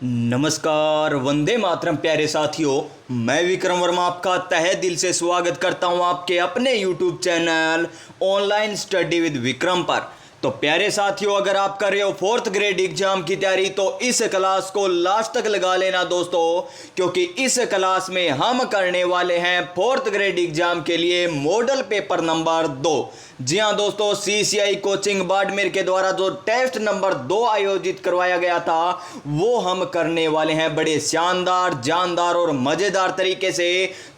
नमस्कार, वंदे मातरम प्यारे साथियों। मैं विक्रम वर्मा आपका तहे दिल से स्वागत करता हूं आपके अपने YouTube channel online study with Vikram पर। तो प्यारे साथियों, अगर आप कर रहे हो 4th ग्रेड एग्जाम की तैयारी तो इस क्लास को लास्ट तक लगा लेना दोस्तों, क्योंकि इस क्लास में हम करने वाले हैं 4th ग्रेड एग्जाम के लिए मॉडल पेपर नंबर 2। जी हाँ दोस्तों, CCI कोचिंग बाड़मेर के द्वारा जो टेस्ट नंबर 2 आयोजित करवाया गया था वो हम करने वाले हैं बड़े शानदार, जानदार और मजेदार तरीके से।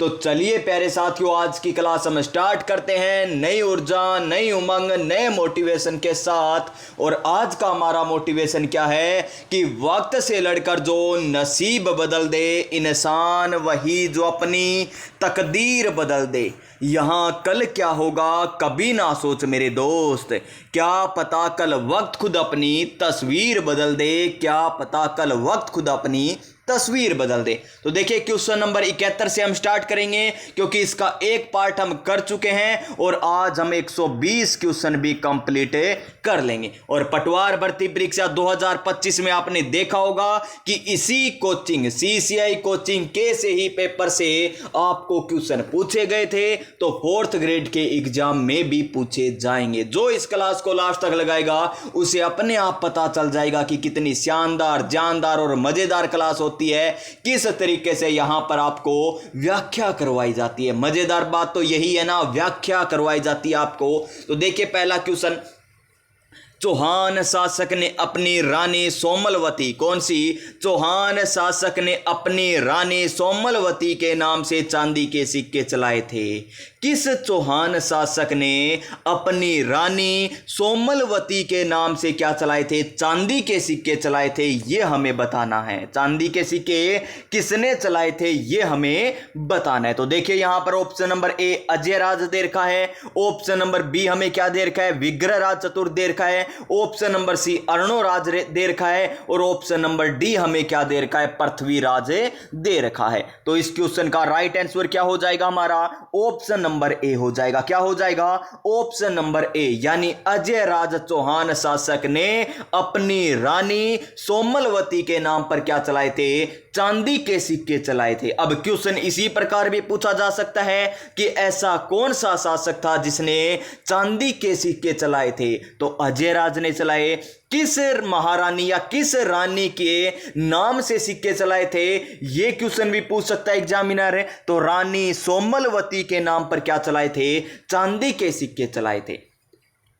तो चलिए प्यारे साथियों, आज की क्लास हम स्टार्ट करते हैं नई ऊर्जा, नई उमंग, नए मोटिवेशन के साथ। और आज का हमारा मोटिवेशन क्या है कि वक्त से लड़कर जो नसीब बदल दे इंसान, वही जो अपनी तकदीर बदल दे। यहां कल क्या होगा कभी ना सोच मेरे दोस्त, क्या पता कल वक्त खुद अपनी तस्वीर बदल दे, क्या पता कल वक्त खुद अपनी तस्वीर बदल दे। तो देखिए, क्वेश्चन नंबर 71 से हम स्टार्ट करेंगे, क्योंकि इसका एक पार्ट हम कर चुके हैं और आज हम 120 क्वेश्चन भी कंप्लीट कर लेंगे। और पटवार भर्ती परीक्षा 2025 में आपने देखा होगा कि इसी कोचिंग CCI कोचिंग के से ही पेपर से आपको क्वेश्चन पूछे गए थे, तो 4th ग्रेड के एग्जाम में भी पूछे जाएंगे। जो इस क्लास को लास्ट तक लगाएगा उसे अपने आप पता चल जाएगा कि कितनी शानदार, जानदार और मजेदार क्लास होती है, किस तरीके से यहां पर आपको व्याख्या करवाई जाती है। मजेदार बात तो यही है ना, व्याख्या करवाई जाती है आपको। तो देखिए, पहला क्वेश्चन, चौहान शासक ने अपनी रानी सोमलवती, कौन सी? चौहान शासक ने अपनी रानी सोमलवती के नाम से चांदी के सिक्के चलाए थे। किस चौहान शासक ने अपनी रानी सोमलवती के नाम से क्या चलाए थे? चांदी के सिक्के चलाए थे, ये हमें बताना है। चांदी के सिक्के किसने चलाए थे ये हमें बताना है। तो देखिए, यहां पर ऑप्शन नंबर ए अजय राज दे रखा है, ऑप्शन नंबर बी हमें क्या दे रखा है? विग्रह राज चतुर दे रखा है, ऑप्शन नंबर सी अर्णोराज दे रखा है, और ऑप्शन नंबर डी हमें क्या दे रखा है? पृथ्वीराज दे रखा है। तो इस क्वेश्चन का राइट आंसर क्या हो जाएगा? हमारा ऑप्शन नंबर ए हो जाएगा। क्या हो जाएगा? ऑप्शन नंबर ए, यानी अजय राज चौहान शासक ने अपनी रानी सोमलवती के नाम पर क्या चलाए थे? चांदी के सिक्के चलाए थे। अब क्वेश्चन इसी प्रकार भी पूछा जा सकता है कि ऐसा कौन सा शासक था जिसने चांदी के सिक्के चलाए थे? तो अजय राज ने चलाए। किस महारानी या किस रानी के नाम से सिक्के चलाए थे, यह क्वेश्चन भी पूछ सकता है एग्जामिनर। तो रानी सोमलवती के नाम पर क्या चलाए थे? चांदी के सिक्के चलाए थे।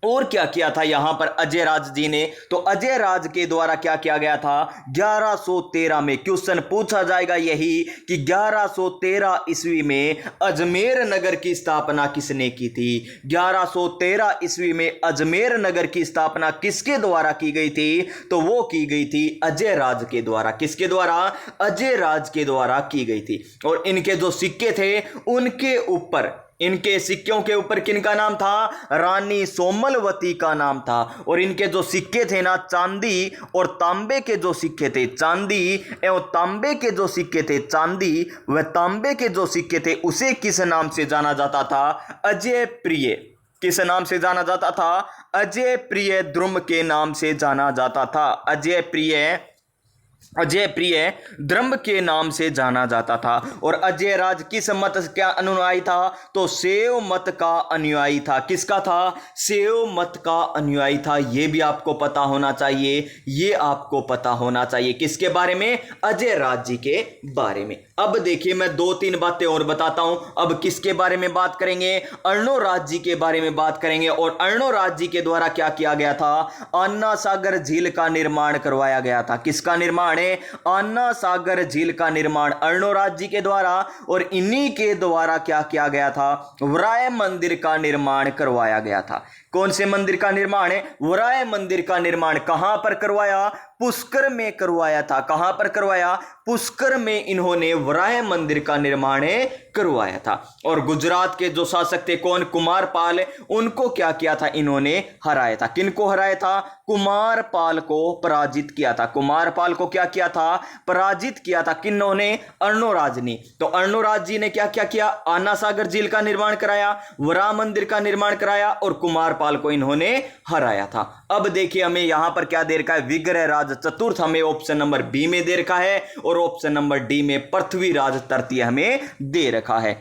और क्या किया था यहां पर अजय राज जी ने? तो अजय राज के द्वारा क्या किया गया था? 1113 में क्वेश्चन पूछा जाएगा यही कि 1113 ईस्वी में अजमेर नगर की स्थापना किसने की थी? 1113 ईस्वी में अजमेर नगर की स्थापना किसके द्वारा की गई थी? तो वो की गई थी अजय राज के द्वारा। किसके द्वारा? अजय राज के द्वारा की गई थी। और इनके जो सिक्के थे उनके ऊपर, इनके सिक्कों के ऊपर किनका नाम था? रानी सोमलवती का नाम था। और इनके जो सिक्के थे ना, चांदी और तांबे के जो सिक्के थे, चांदी एवं तांबे के जो सिक्के थे, चांदी व तांबे के जो सिक्के थे, उसे किस नाम से जाना जाता था? अजय प्रिय। किस नाम से जाना जाता था? अजय प्रिय द्रुम के नाम से जाना जाता था। अजय प्रिय द्रम्ब के नाम से जाना जाता था। और अजय राज किस मत का अनुयायी था? तो शैव मत का अनुयायी था। किसका था? शैव मत का अनुयायी था। यह भी आपको पता होना चाहिए, ये आपको पता होना चाहिए। किसके बारे में? अजय राज जी के बारे में। अब देखिए, मैं 2-3 बातें और बताता हूं। अब किसके बारे में बात करेंगे? अर्णोराज जी के बारे में बात करेंगे। और अर्णोराज जी के द्वारा क्या किया गया था? अन्ना सागर झील का निर्माण करवाया गया था। किसका निर्माण? अन्ना सागर झील का निर्माण अर्णोराज जी के द्वारा। और इन्हीं के द्वारा क्या किया गया था? वराय मंदिर का निर्माण करवाया गया था। कौन से मंदिर का निर्माण? वराय मंदिर का निर्माण कहां पर करवाया? पुष्कर में करवाया था। कहां पर करवाया? पुष्कर में इन्होंने वराह मंदिर का निर्माण करवाया था। और गुजरात के जो शासक थे कौन, कुमारपाल, उनको क्या किया था, इन्होंने हराया था। किनको हराया था, कुमारपाल को पराजित किया था। कुमारपाल को क्या किया था, पराजित किया था। किन्होंने, अर्णोराज ने। तो अर्णोराज जी ने क्या क्या किया, आना सागर झील का निर्माण कराया, वराह मंदिर का निर्माण कराया और कुमारपाल को इन्होंने हराया था। अब देखिए हमें यहां पर क्या दे रखा है, विग्रहराज चतुर्थ हमें ऑप्शन नंबर बी में दे रखा है और ऑप्शन नंबर डी में पृथ्वीराज तृतीय हमें दे रखा है।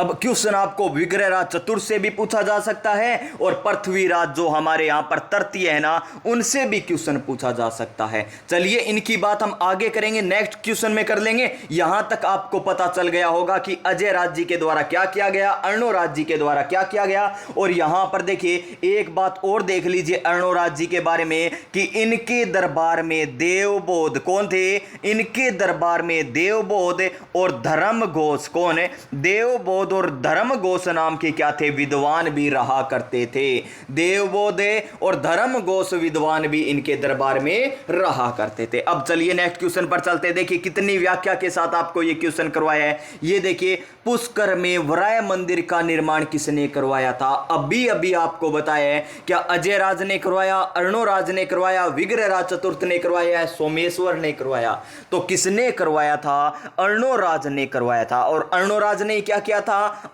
अब क्वेश्चन आपको विग्रहराज चतुर्थ से भी पूछा जा सकता है और पृथ्वीराज जो हमारे यहां पर तृतीय है ना, उनसे भी क्वेश्चन पूछा जा सकता है। चलिए इनकी बात हम आगे करेंगे, नेक्स्ट क्वेश्चन में कर लेंगे। यहां तक आपको पता चल गया होगा कि अजय राज जी के द्वारा क्या किया गया, अर्णोराज जी के द्वारा क्या किया गया। और यहां पर देखिए एक बात और देख लीजिए अर्णोराज जी के बारे में कि इनके दरबार में देवबोध कौन थे, इनके दरबार में देवबोध और धर्मघोष कौन है, देवबोध और धर्मघोष नाम के क्या थे, विद्वान भी रहा करते थे। देवबोध और धर्मघोष विद्वान भी इनके दरबार में रहा करते थे। अब चलिए नेक्स्ट क्वेश्चन पर चलते हैं। देखिए कितनी व्याख्या के साथ आपको यह क्वेश्चन करवाया है। ये देखिए, पुष्कर में वराह मंदिर का निर्माण किसने करवाया था, अभी अभी आपको बताया है। क्या अजय राज ने करवाया, अर्णोराज ने करवाया, विग्रहराज चतुर्थ ने करवाया, सोमेश्वर ने करवाया। तो किसने करवाया था, अर्णोराज ने करवाया था। और अर्णोराज ने क्या किया था,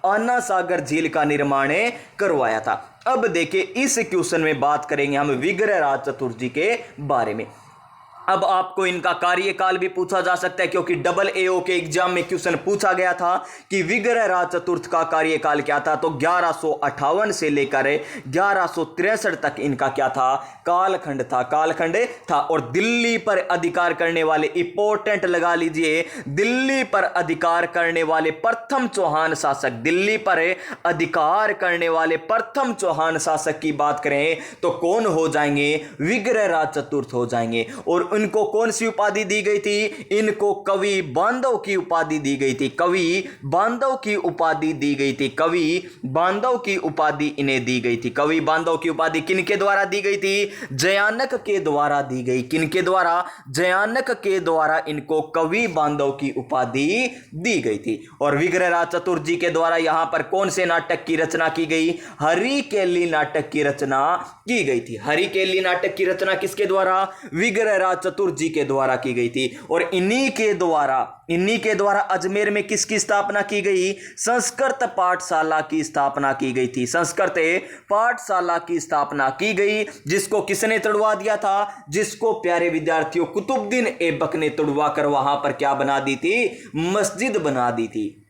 आना सागर झील का निर्माण करवाया था। अब देखिए इस क्वेश्चन में बात करेंगे हम विग्रहराज चतुर्थ जी के बारे में। अब आपको इनका कार्यकाल भी पूछा जा सकता है क्योंकि डबल एओ के एग्जाम में क्वेश्चन पूछा गया था कि विग्रहराज चतुर्थ का कार्यकाल क्या था। तो 1158 से लेकर 1163 तक इनका क्या था, कालखंड था। और दिल्ली पर अधिकार करने वाले, इंपॉर्टेंट लगा लीजिए, दिल्ली पर अधिकार करने वाले प्रथम चौहान शासक, दिल्ली पर अधिकार करने वाले प्रथम चौहान शासक की बात करें तो कौन हो जाएंगे, विग्रहराज चतुर्थ हो जाएंगे। और इनको कौन सी उपाधि दी गई थी, इनको कवि बांधव की उपाधि दी गई थी, कवि बांधव की उपाधि दी गई थी, कवि बांधव की उपाधि इन्हें दी गई थी। कवि बांधव की उपाधि किनके द्वारा दी गई थी, जयानक के द्वारा दी गई। किनके द्वारा, जयानक के द्वारा इनको कवि बांधव की उपाधि दी गई थी। और विग्रहराज चतुर्थ जी के द्वारा यहां पर कौन से नाटक की रचना की गई, हरिकेली नाटक की रचना की गई थी। हरिकेली नाटक की रचना किसके द्वारा, विग्रहराज चतुर्थ जी के द्वारा की गई थी। और इन्हीं के द्वारा अजमेर में किसकी स्थापना की गई, संस्कृत पाठशाला की स्थापना की गई थी। संस्कृत पाठशाला की स्थापना की गई, जिसको किसने तोड़वा दिया था, जिसको प्यारे विद्यार्थियों कुतुबुद्दीन ऐबक ने तोड़वा कर वहां पर क्या बना दी थी, मस्जिद बना दी थी।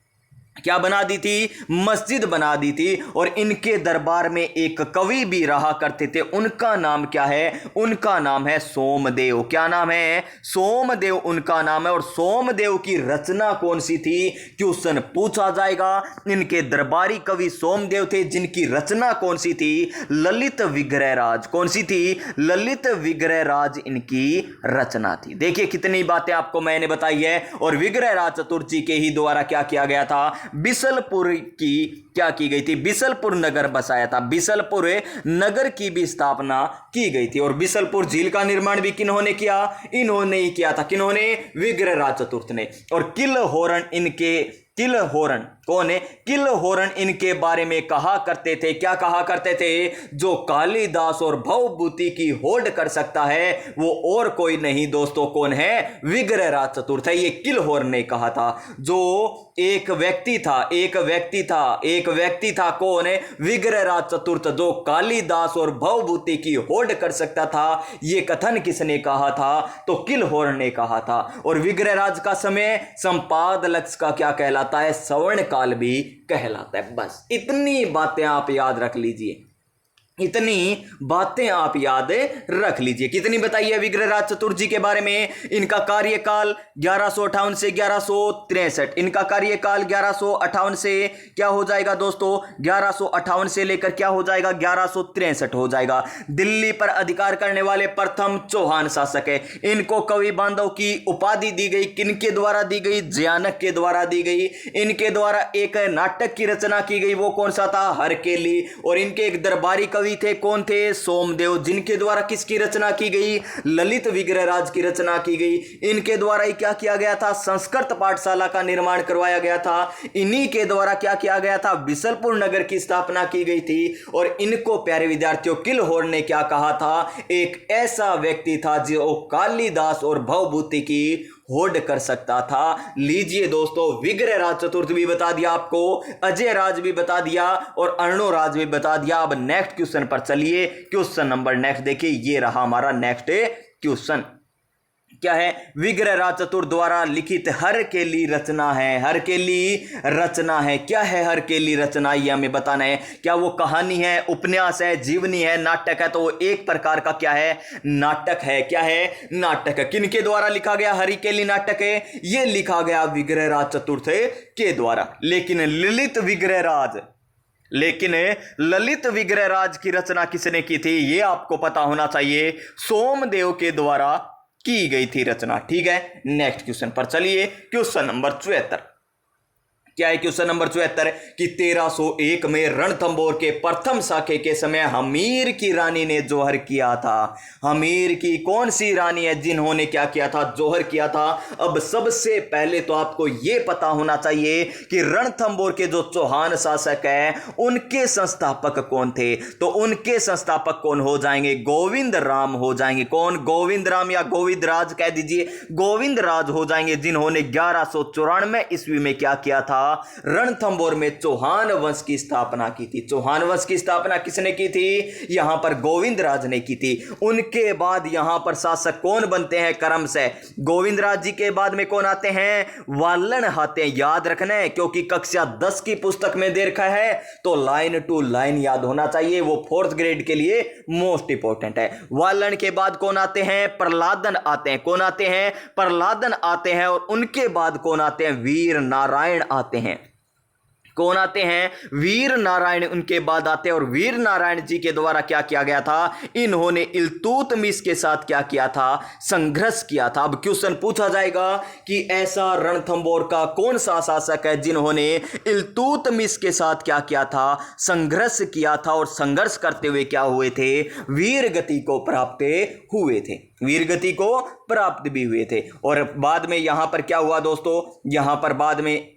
क्या बना दी थी, मस्जिद बना दी थी। और इनके दरबार में एक कवि भी रहा करते थे, उनका नाम क्या है, उनका नाम है सोमदेव। क्या नाम है, सोमदेव उनका नाम है। और सोमदेव की रचना कौन सी थी, क्वेश्चन पूछा जाएगा। इनके दरबारी कवि सोमदेव थे, जिनकी रचना कौन सी थी, ललित विग्रहराज। कौन सी थी, ललित विग्रहराज इनकी रचना थी। देखिए कितनी बातें आपको मैंने बताई है। और विग्रहराज चतुर्थ जी के ही द्वारा क्या किया गया था, बिसलपुर की क्या की गई थी, बिसलपुर नगर बसाया था। बिसलपुर नगर की भी स्थापना की गई थी। और बिसलपुर झील का निर्माण भी किन्होंने किया, इन्होंने ही किया था। किन्होंने, विग्रहराज चतुर्थ ने। और किलहोरन कौन है, किलहोरन इनके बारे में कहा करते थे, क्या कहा करते थे, जो कालिदास और भवभूति की होड़ कर सकता है वो और कोई नहीं दोस्तों, कौन है, विग्रहराज चतुर्थ है। ये किलहोरन ने कहा था। जो एक व्यक्ति था कौन है, विग्रहराज चतुर्थ, जो कालिदास और भवभूति की होड़ कर सकता था। ये कथन किसने कहा था, तो किलहोरन ने कहा था। और विग्रहराज का समय संपादलक्ष का क्या कहलाता है, सवर्ण काल भी कहलाता है। बस इतनी बातें आप याद रख लीजिए, इतनी बातें आप याद रख लीजिए। कितनी बताइए विग्रहराज चतुर्थ जी के बारे में। इनका कार्यकाल 1158 से 1163, इनका कार्यकाल 1158 से क्या हो जाएगा दोस्तों, 1158 से लेकर क्या हो जाएगा, 1163 हो जाएगा। दिल्ली पर अधिकार करने वाले प्रथम चौहान शासक है। इनको कवि बांधव की उपाधि दी गई, किनके द्वारा दी गई, जयानक के द्वारा दी गई। इनके द्वारा एक नाटक की रचना की गई, वो कौन सा था, हरकेली। और इनके एक दरबारी कवि कवि थे, कौन थे? सोमदेव, जिनके द्वारा किसकी रचना की गई? ललित विग्रहराज की रचना की गई। इनके द्वारा ही क्या किया गया था? संस्कृत पाठशाला का निर्माण करवाया गया था। इन्हीं के द्वारा क्या किया गया था? बिशलपुर नगर की स्थापना की गई थी। और इनको प्यारे विद्यार्थियों किलहोर ने क्या कहा था? एक ऐसा व्यक्ति था जो कालिदास और भवभूति की होड़ कर सकता था। लीजिए दोस्तों, विग्रहराज चतुर्थ भी बता दिया आपको, अजय राज भी बता दिया और अर्णोराज भी बता दिया। अब नेक्स्ट क्वेश्चन पर चलिए। क्वेश्चन नंबर नेक्स्ट देखिए, ये रहा हमारा नेक्स्ट क्वेश्चन। क्या है? विग्रहराज चतुर्थ द्वारा लिखित हरकेली रचना है। हरकेली रचना है। क्या है हरकेली रचना? ये हमें बताना है। क्या वो कहानी है, उपन्यास है, जीवनी है, नाटक है? तो वो एक प्रकार का क्या है? नाटक है। क्या है? नाटक है। किनके द्वारा लिखा गया हरकेली नाटक है? ये लिखा गया विग्रहराज चतुर्थ के द्वारा। लेकिन ललित विग्रहराज की रचना किसने की थी? ये आपको पता होना चाहिए। सोमदेव के द्वारा की गई थी रचना। ठीक है, नेक्स्ट क्वेश्चन पर चलिए। Question number 74। क्या है क्वेश्चन नंबर 74? कि 1301 में रणथंबोर के प्रथम साखे के समय हमीर की रानी ने जोहर किया था। हमीर की कौन सी रानी है जिन्होंने क्या किया था? जोहर किया था। अब सबसे पहले तो आपको यह पता होना चाहिए कि रणथंबोर के जो चौहान शासक है उनके संस्थापक कौन थे? तो उनके संस्थापक कौन हो जाएंगे? गोविंद राम हो जाएंगे। कौन? गोविंद राम या गोविंद राज कह दीजिए, गोविंद राज हो जाएंगे, जिन्होंने 1194 ईस्वी में क्या किया था? रणथंबोर में चौहान वंश की स्थापना की थी। चौहान वंश की स्थापना किसने की थी? यहां पर गोविंद राज ने की थी। उनके बाद यहां पर शासक कौन बनते हैं क्रम से? गोविंद राज जी के बाद में कौन आते हैं? वालन आते हैं। याद रखना है, क्योंकि कक्षा 10 की पुस्तक में दे रखा है, तो लाइन टू लाइन याद होना चाहिए। वो 4th ग्रेड के लिए मोस्ट इंपॉर्टेंट है। वालन के बाद कौन आते हैं? प्रहलादन आते हैं। कौन आते हैं? प्रहलादन आते हैं। और उनके बाद कौन आते हैं? वीर नारायण आते हैं। कौन आते हैं? वीर नारायण उनके बाद आते हैं। और वीर नारायण जी के द्वारा क्या किया गया था? इन्होंने इल्तुतमिश के साथ क्या किया था? संघर्ष किया था। अब क्वेश्चन पूछा जाएगा कि ऐसा रणथंबोर का कौन सा शासक है जिन्होंने इल्तुतमिश के साथ क्या किया था? संघर्ष किया था। और संघर्ष करते हुए क्या हुए थे? वीर गति को प्राप्त हुए थे। वीर गति को प्राप्त भी हुए थे। और बाद में यहां पर क्या हुआ दोस्तों? यहां पर बाद में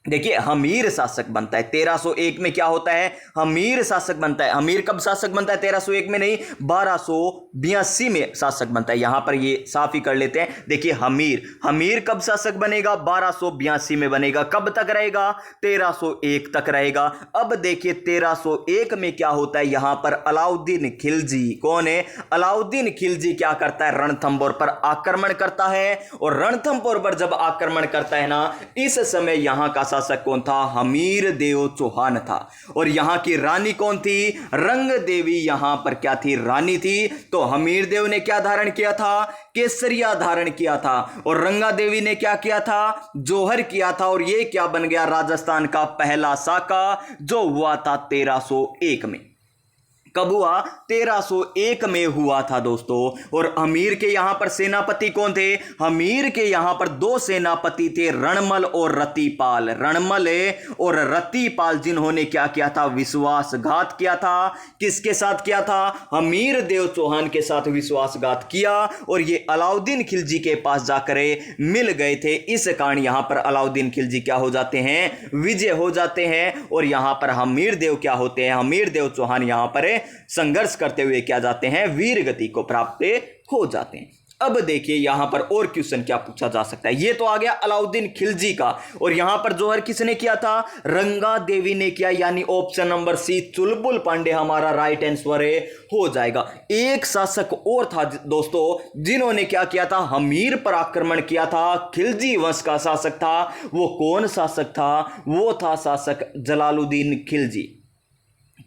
देखिए हमीर शासक बनता है। 1301 में क्या होता है? हमीर शासक बनता है। हमीर कब शासक बनता है? 1301 में नहीं, 1282 में शासक बनता है। यहां पर ये साफ ही कर लेते हैं। देखिए हमीर कब शासक बनेगा? 1282 में बनेगा। कब तक रहेगा? 1301 तक रहेगा। अब देखिए 1301 में क्या होता है? यहां पर अलाउद्दीन खिलजी, कौन है? अलाउद्दीन खिलजी क्या करता है? रणथंबोर पर आक्रमण करता है। और रणथंबोर पर जब आक्रमण करता है ना, इस समय यहां का शासक कौन था? हमीर देव चौहान था। और यहां की रानी कौन थी? रंग देवी यहां पर क्या थी? रानी थी। तो हमीर देव ने क्या धारण किया था? केसरिया धारण किया था। और रंगा देवी ने क्या किया था? जोहर किया था। और यह क्या बन गया? राजस्थान का पहला साका, जो हुआ था 1301 में। कब हुआ? 1301 में हुआ था दोस्तों। और हमीर के यहां पर सेनापति कौन थे? हमीर के यहां पर 2 सेनापति थे, रणमल और रतिपाल। रणमल और रतिपाल, जिन्होंने क्या किया था? विश्वासघात किया था। किसके साथ किया था? हमीर देव चौहान के साथ विश्वासघात किया। और ये अलाउद्दीन खिलजी के पास जाकर मिल गए थे। इस कारण यहां पर अलाउद्दीन खिलजी क्या हो जाते हैं? विजय हो जाते हैं। और यहां पर हमीर देव क्या होते हैं? हमीर देव चौहान यहां पर संघर्ष करते हुए क्या जाते हैं? वीर गति को प्राप्त हो जाते हैं। अब देखिए यहां पर और क्वेश्चन क्या पूछा जा सकता है। ये तो आ गया अलाउद्दीन खिलजी का। और यहां पर जोहर किसने किया था? रंगा देवी ने किया। यानी option number C Chulbul Pandey हमारा राइट आंसर हो जाएगा। एक शासक और था दोस्तों जिन्होंने क्या किया था? हमीर पर आक्रमण किया था। खिलजी वंश का शासक था। वो कौन शासक था? वो था शासक जलालुद्दीन खिलजी।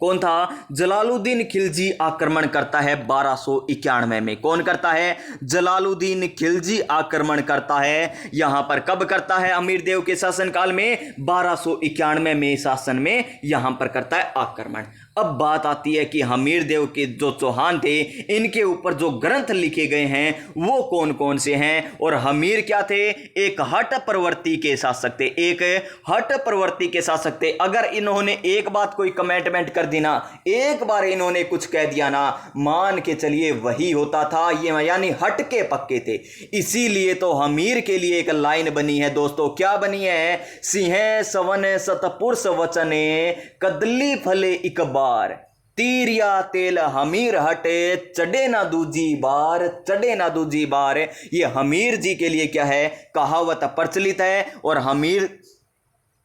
कौन था? जलालुद्दीन खिलजी आक्रमण करता है 1291 में। कौन करता है? जलालुद्दीन खिलजी आक्रमण करता है। यहां पर कब करता है? अमीर देव के शासनकाल में 1291 में शासन में यहां पर करता है आक्रमण। अब बात आती है कि हमीर देव के जो चौहान थे इनके ऊपर जो ग्रंथ लिखे गए हैं वो कौन कौन से हैं। और हमीर क्या थे? एक हठ प्रवृत्ति के शासक थे, एक हठ प्रवृत्ति के शासक थे। अगर इन्होंने एक बात कोई कमेंटमेंट कर दी ना, एक बार इन्होंने कुछ कह दिया ना, मान के चलिए वही होता था। ये यानी हट के पक्के थे। इसीलिए तो हमीर के लिए एक लाइन बनी है दोस्तों। क्या बनी है? सिंह सवन सतपुरुष वचने कदली फले इकबार, तीरिया तेल हमीर हटे चढ़े ना दूजी बार, चढ़े ना दूजी बार। ये हमीर जी के लिए क्या है? कहावत प्रचलित है। और हमीर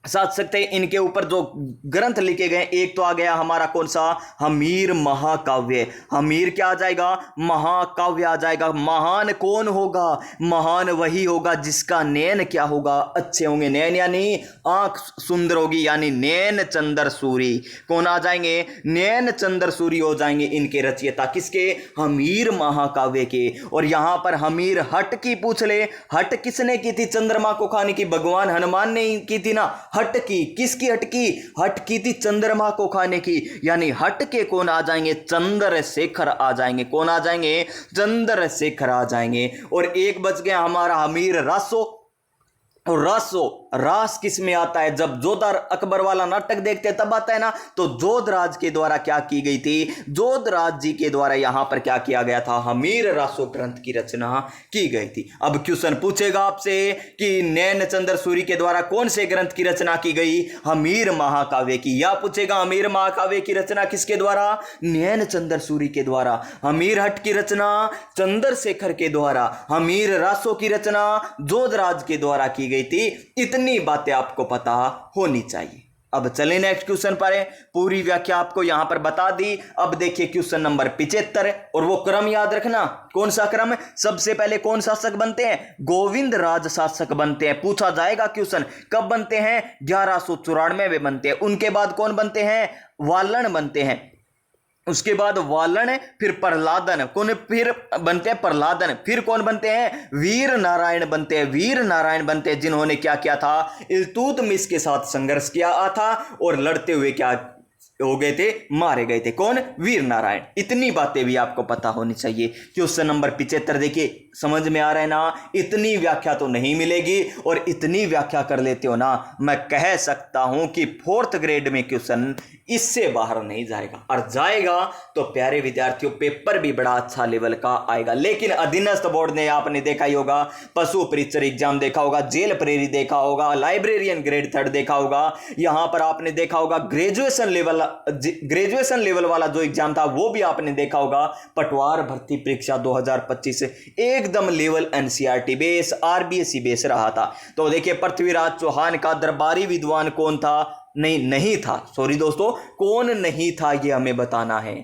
साथ सकते हैं इनके ऊपर जो ग्रंथ लिखे गए, एक तो आ गया हमारा कौन सा? हमीर महाकाव्य। हमीर क्या आ जाएगा? महाकाव्य आ जाएगा। महान कौन होगा? महान वही होगा जिसका नैन क्या होगा? अच्छे होंगे। नैन यानी आंख सुंदर होगी, यानी नैन चंद्र सूरी। कौन आ जाएंगे? नैन चंद्र सूरी हो जाएंगे इनके रचयिता। किसके? हमीर महाकाव्य के। और यहां पर हमीर हट की पूछ ले, हट किसने की थी चंद्रमा को खाने की? भगवान हनुमान ने की थी ना हट की। किसकी हट की? हट की थी चंद्रमा को खाने की। यानी हट के कौन आ जाएंगे? चंद्रशेखर आ जाएंगे। कौन आ जाएंगे? चंद्रशेखर आ जाएंगे। और एक बच गया हमारा हमीर रासो। और रास किस में आता है? जब जोधर अकबर वाला नाटक देखते हैं तब आता है ना। तो जोधराज के द्वारा क्या की गई थी? जोधराज जी के द्वारा यहां पर क्या किया गया था? हमीर रासो ग्रंथ की रचना की गई थी। अब क्वेश्चन पूछेगा आपसे कि नैन चंद्र सूरी के द्वारा कौन से ग्रंथ की रचना की गई? हमीर महाकाव्य की। या पूछेगा हमीर महाकाव्य की रचना किसके द्वारा? नैन चंद्र सूरी के द्वारा। हमीर हट की रचना चंद्रशेखर के द्वारा। हमीर रासो की रचना जोधराज के द्वारा की गई थी। इतनी बातें आपको पता होनी चाहिए। अब चले नेक्स्ट क्वेश्चन पर। पूरी व्याख्या आपको यहां पर बता दी। अब देखिए क्वेश्चन नंबर 75। और वो क्रम याद रखना। कौन सा क्रम? सबसे पहले कौन शासक बनते हैं? गोविंद राज शासक बनते हैं। पूछा जाएगा क्वेश्चन कब बनते हैं? 1194 में बनते हैं। उनके बाद कौन बनते हैं? वालन बनते हैं। उसके बाद वालन, फिर प्रहलादन। कौन फिर बनते हैं? प्रहलादन। फिर कौन बनते हैं? वीर नारायण बनते हैं। वीर नारायण बनते हैं जिन्होंने क्या किया था? इल्तुतमिश के साथ संघर्ष किया था और लड़ते हुए क्या हो गए थे? मारे गए थे। कौन? वीर नारायण। इतनी बातें भी आपको पता होनी चाहिए। क्वेश्चन नंबर 75 देखिए, समझ में आ रहा है ना? इतनी व्याख्या तो नहीं मिलेगी और इतनी व्याख्या कर लेते हो ना, मैं कह सकता हूं कि 4th ग्रेड में क्वेश्चन इससे बाहर नहीं जाएगा। और जाएगा तो प्यारे विद्यार्थियों पेपर भी बड़ा अच्छा लेवल का आएगा। लेकिन अधीनस्थ बोर्ड ने आपने देखा ही होगा, पशु परीक्षर एग्जाम देखा होगा, जेल प्रेरी देखा होगा, लाइब्रेरियन ग्रेड 3 देखा होगा। यहां पर आपने देखा होगा ग्रेजुएशन लेवल वाला जो एग्जाम था वो भी आपने देखा होगा। पटवार भर्ती परीक्षा 2025 एकदम level NCERT base, RBSE base रहा था। तो देखिए पृथ्वीराज चौहान का दरबारी विद्वान कौन था? नहीं था, सॉरी दोस्तों, कौन नहीं था ये हमें बताना है।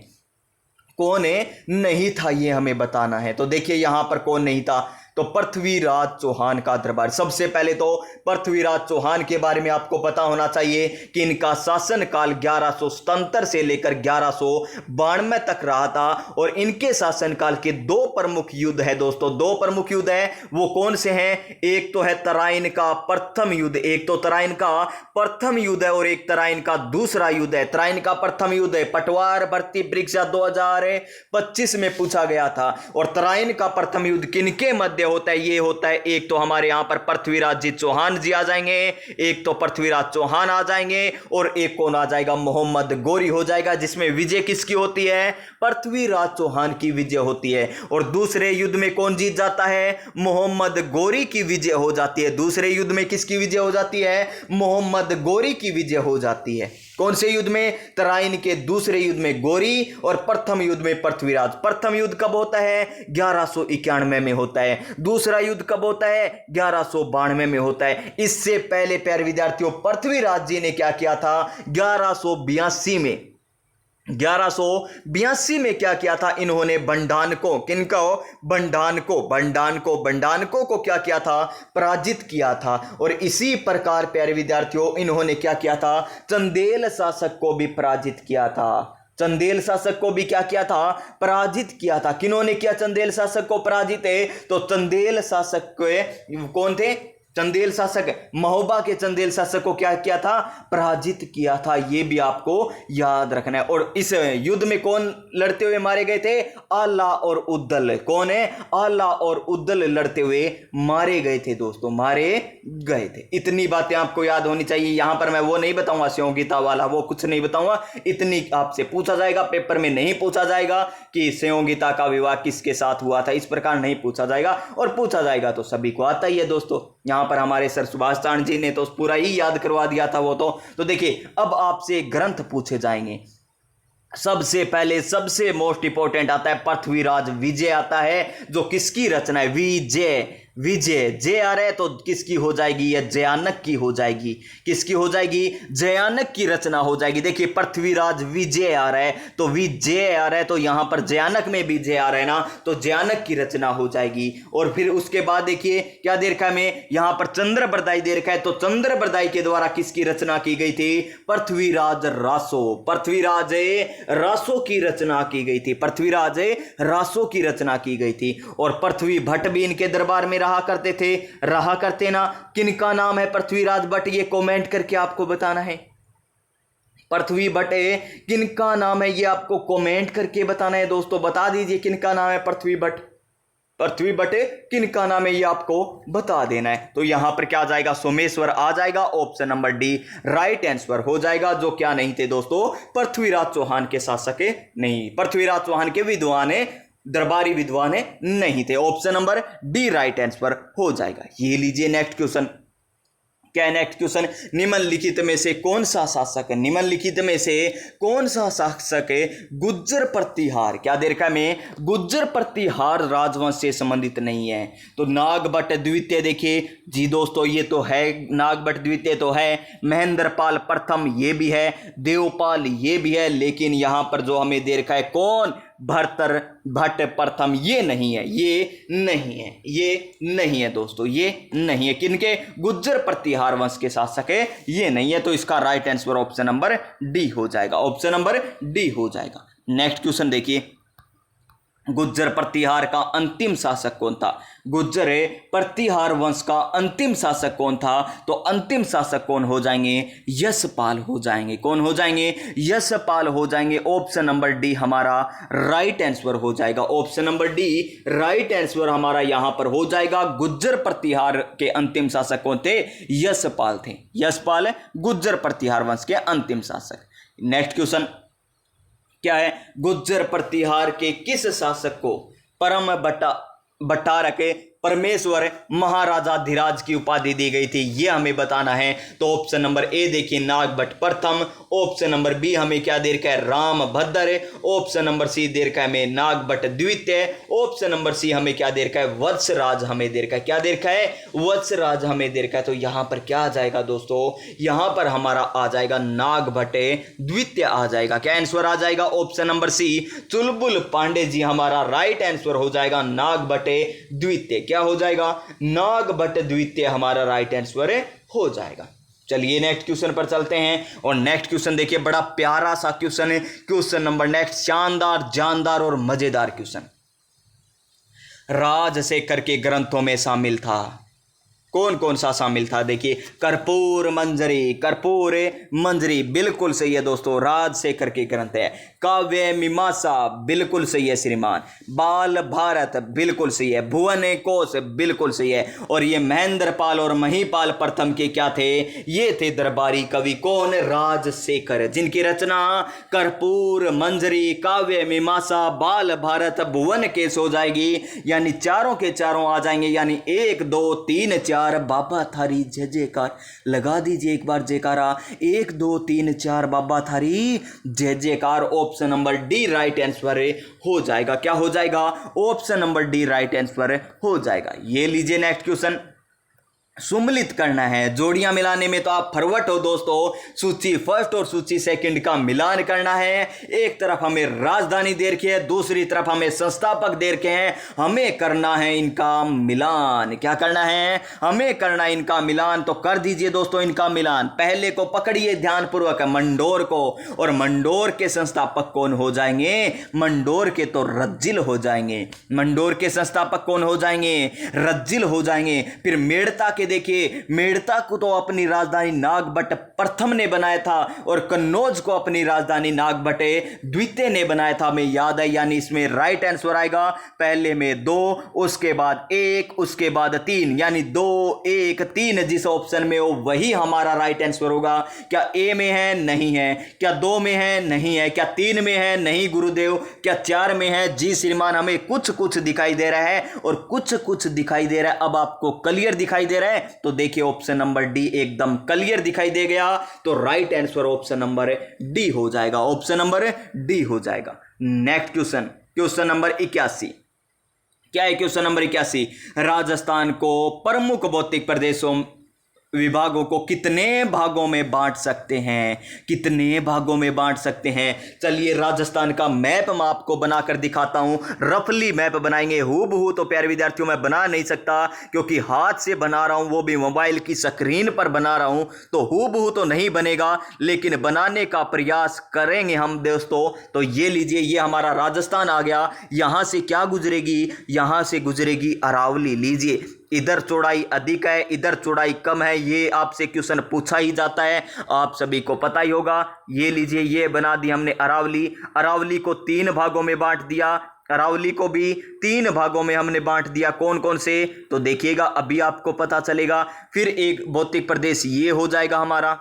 कौन नहीं था ये हमें बताना है। तो देखिए यहां पर कौन नहीं था? तो पृथ्वीराज चौहान का दरबार। सबसे पहले तो पृथ्वीराज चौहान के बारे में आपको पता होना चाहिए कि इनका शासनकाल 1177 से लेकर 1192 तक रहा था। और इनके शासनकाल के 2 प्रमुख युद्ध है दोस्तों। 2 प्रमुख युद्ध है, वो कौन से हैं? एक तो है तराइन का प्रथम युद्ध, एक तो तराइन का प्रथम युद्ध है और एक तराइन का दूसरा युद्ध है। तराइन का प्रथम युद्ध है पटवार भर्ती परीक्षा 2025 में पूछा गया था। और तराइन का प्रथम युद्ध किनके मध्य होता है? ये होता है, एक तो हमारे यहां पर पृथ्वीराज जी चौहान जी आ जाएंगे, एक तो पृथ्वीराज चौहान आ जाएंगे और एक कौन आ जाएगा? मोहम्मद गोरी हो जाएगा, जिसमें विजय किसकी होती है? पृथ्वीराज चौहान की विजय होती है। और दूसरे युद्ध में कौन जीत जाता है? मोहम्मद गोरी की विजय हो जाती है। दूसरे युद्ध में किसकी विजय हो जाती है? मोहम्मद गोरी की विजय हो जाती है। कौन से युद्ध में? तराइन के दूसरे युद्ध में गोरी और प्रथम युद्ध में पृथ्वीराज। प्रथम युद्ध कब होता है? 1191 में होता है। दूसरा युद्ध कब होता है? 1192 में होता है। इससे पहले प्यारे विद्यार्थियों पृथ्वीराज जी ने क्या किया था? 1182 में क्या किया था? इन्होंने बंडानको, किनको? बंडानको को क्या किया था? पराजित किया था। और इसी प्रकार प्यारे विद्यार्थियों इन्होंने क्या किया था? चंदेल शासक को भी पराजित किया था। चंदेल शासक को भी क्या किया था? पराजित किया था। किन्होंने किया चंदेल शासक को पराजित? तो चंदेल शासक कौन थे? चंदेल शासक, महोबा के चंदेल शासक को क्या किया था, पराजित किया था। ये भी आपको याद रखना है। और इस युद्ध में कौन लड़ते हुए मारे गए थे, आला और उद्दल। कौन है, आला और उद्दल लड़ते हुए मारे गए थे दोस्तों, मारे गए थे। इतनी बातें आपको याद होनी चाहिए। यहां पर मैं वो नहीं बताऊंगा संयोगिता वाला, वो कुछ नहीं बताऊंगा। इतनी आपसे पूछा जाएगा, पेपर में नहीं पूछा जाएगा कि संयोगिता का विवाह किसके साथ हुआ था, इस प्रकार नहीं पूछा जाएगा। और पूछा जाएगा तो सभी को आता ही है दोस्तों। यहां पर हमारे सर सुभाष चांद जी ने तो पूरा ही याद करवा दिया था वो तो देखिए अब आपसे ग्रंथ पूछे जाएंगे। सबसे पहले सबसे मोस्ट इंपोर्टेंट आता है पृथ्वीराज विजय आता है, जो किसकी रचना है, विजय। विजय जे आ रहा है तो किसकी हो जाएगी, यह जयानक की हो जाएगी। किसकी हो जाएगी, जयानक की रचना हो जाएगी। देखिए पृथ्वीराज विजय आ रहा है तो विजय आ रहा है, तो यहां पर जयानक में भी जय आ रहा है ना, तो जयानक की रचना हो जाएगी। और फिर उसके बाद देखिए क्या दे रखा है, में यहां पर चंद्रबरदाई दे रखा है, तो चंद्रबरदाई के द्वारा किसकी रचना की गई थी, पृथ्वीराज रासो। पृथ्वीराज रासो की रचना की गई थी, पृथ्वीराज रासो की रचना की गई थी। और पृथ्वी भट्ट भी इनके दरबार में रहा करते थे, रहा करते ना। किनका नाम है पृथ्वीराज भट्ट, ये कमेंट करके आपको बताना है। पृथ्वी भट्ट किनका नाम है, ये आपको कमेंट करके बताना है दोस्तों। बता दीजिए किनका नाम है पृथ्वी भट्ट। पृथ्वी भट्ट किनका नाम है, ये आपको बता देना है। तो यहां पर क्या आ जाएगा, सोमेश्वर आ जाएगा। Option number D right answer हो जाएगा। जो क्या नहीं थे दोस्तों, पृथ्वीराज चौहान के शासक नहीं, पृथ्वीराज चौहान के विद्वान दरबारी विद्वान नहीं थे। Option number D right answer हो जाएगा। ये लीजिए नेक्स्ट क्वेश्चन। क्या नेक्स्ट क्वेश्चन, निम्नलिखित में से कौन सा शासक, निम्नलिखित में से कौन सा शासक गुज्जर प्रतिहार, क्या दे रखा है में, गुज्जर प्रतिहार राजवंश से संबंधित नहीं है। तो नागभट्ट द्वितीय देखिए जी दोस्तों, ये तो है, नागभट्ट द्वितीय तो है, महेंद्रपाल प्रथम ये भी है, देवपाल ये भी है, लेकिन यहां पर जो हमें दे रखा है कौन, भर्तर भट्ट प्रथम, ये नहीं है, ये नहीं है, ये नहीं है दोस्तों, ये नहीं है। किनके, गुज्जर प्रतिहार वंश के शासक है, ये नहीं है। तो इसका right answer option number D हो जाएगा, ऑप्शन नंबर डी हो जाएगा। नेक्स्ट क्वेश्चन देखिए, गुज्जर प्रतिहार का अंतिम शासक कौन था, गुज्जर प्रतिहार वंश का अंतिम शासक कौन था, तो अंतिम शासक कौन हो जाएंगे, यशपाल हो जाएंगे। कौन हो जाएंगे, यशपाल हो जाएंगे। ऑप्शन नंबर डी हमारा राइट आंसर हो जाएगा, option number D right answer हमारा यहां पर हो जाएगा। गुज्जर प्रतिहार के अंतिम शासक कौन थे, यशपाल थे। यशपाल गुज्जर प्रतिहार वंश के अंतिम शासक। नेक्स्ट क्वेश्चन क्या है, गुज्जर प्रतिहार के किस शासक को परम बटारक परमेश्वर महाराजाधिराज की उपाधि दी गई थी, यह हमें बताना है। तो ऑप्शन नंबर ए देखिए नागभट्ट प्रथम, ऑप्शन नंबर बी हमें क्या दे रखा है, रामभद्र, ऑप्शन नंबर सी दे रखा है हमें नागभट्ट द्वितीय, ऑप्शन नंबर सी हमें क्या दे रखा है, वत्सराज हमें दे रखा है, क्या दे रखा है, वत्सराज हमें दे रखा है। तो यहां पर क्या आ जाएगा दोस्तों, यहां पर हमारा आ जाएगा नागभट्ट द्वितीय आ जाएगा। क्या आंसर आ जाएगा, option number C Chulbul Pandey ji हमारा राइट आंसर हो जाएगा, नागभट्ट द्वितीय क्या हो जाएगा, नागभट्ट द्वितीय हमारा राइट आंसर हो जाएगा। चलिए नेक्स्ट क्वेश्चन पर चलते हैं। और नेक्स्ट क्वेश्चन देखिए, बड़ा प्यारा सा क्वेश्चन है, क्वेश्चन नंबर नेक्स्ट, शानदार जानदार और मजेदार क्वेश्चन। राजशेखर के ग्रंथों में शामिल था, कौन कौन सा शामिल था, देखिए कर्पूर मंजरी, कर्पूर मंजरी बिल्कुल सही है दोस्तों, राजशेखर के ग्रंथ है। काव्य मीमांसा बिल्कुल सही है श्रीमान, बाल भारत बिल्कुल सही है, भुवन कोश बिल्कुल सही है। और ये महेंद्रपाल और महीपाल प्रथम के क्या थे, ये थे दरबारी कवि, कौन, राजशेखर, जिनकी रचना कर्पूर मंजरी, काव्य मीमांसा, बाल भारत, भुवन केश हो जाएगी। यानी चारों के चारों आ जाएंगे, यानी 1 2 3 4 बाबा थारी जय जयकार, लगा दीजिए एक बार जयकारा, 1 2 3 4 बाबा थारी जय जयकार। Option number D right answer हो जाएगा, क्या हो जाएगा, option number D right answer हो जाएगा। ये लीजिए नेक्स्ट क्वेश्चन, सुमिलित करना है, जोड़ियां मिलाने में तो आप फरवट हो दोस्तों, सूची फर्स्ट और सूची सेकंड का मिलान करना है। एक तरफ हमें राजधानी दे रखी है, दूसरी तरफ हमें संस्थापक दे रखे हैं, हमें करना है इनका मिलान। क्या करना है, हमें करना इनका मिलान। तो कर दीजिए दोस्तों इनका मिलान। पहले को पकड़िए ध्यानपूर्वक, मंडोर को, और मंडोर के संस्थापक कौन हो जाएंगे, मंडोर के तो रज्जिल हो जाएंगे, मंडोर के संस्थापक कौन हो जाएंगे, रज्जिल हो जाएंगे। फिर मेड़ता के के देखिए, मेड़ता को तो अपनी राजधानी नागभट्ट प्रथम ने बनाया था और कन्नौज को अपनी राजधानी नागभट्ट द्वितीय ने बनाया था, हमें याद है। यानी इसमें राइट आंसर आएगा पहले में 2, उसके बाद 1, उसके बाद 3, यानी 2 1 3 जिस ऑप्शन में हो वही हमारा राइट आंसर होगा। क्या ए में है? नहीं है। क्या 2 में है? नहीं है। क्या 3 में है? नहीं गुरुदेव। क्या 4 में है? जी श्रीमान, हमें कुछ कुछ दिखाई दे रहा है और कुछ कुछ दिखाई दे रहा है। अब आपको क्लियर दिखाई दे रहा है तो देखिए ऑप्शन नंबर डी एकदम क्लियर दिखाई दे गया, तो right answer option number D हो जाएगा। ऑप्शन नंबर डी हो जाएगा। Next question, question number 81। क्या है क्वेश्चन नंबर 81? राजस्थान को प्रमुख भौतिक प्रदेशों विभागों को कितने भागों में बांट सकते हैं? कितने भागों में बांट सकते हैं? चलिए राजस्थान का मैप मैं आपको बनाकर दिखाता हूं। रफली मैप बनाएंगे, हूबहू तो प्यारे विद्यार्थियों मैं बना नहीं सकता क्योंकि हाथ से बना रहा हूं, वो भी मोबाइल की स्क्रीन पर बना रहा हूं, तो हूबहू तो नहीं बनेगा, लेकिन बनाने का प्रयास करेंगे हम दोस्तों। तो ये लीजिए, ये हमारा राजस्थान आ गया। यहां से क्या गुजरेगी? यहां से गुजरेगी अरावली। लीजिए, इधर चौड़ाई अधिक है, इधर चौड़ाई कम है, ये आपसे क्वेश्चन पूछा ही जाता है, आप सभी को पता ही होगा। ये लीजिए, ये बना दी हमने अरावली। अरावली को 3 भागों में बांट दिया। अरावली को भी 3 भागों में हमने बांट दिया। कौन कौन से? तो देखिएगा, अभी आपको पता चलेगा। फिर एक भौतिक प्रदेश ये हो जाएगा हमारा,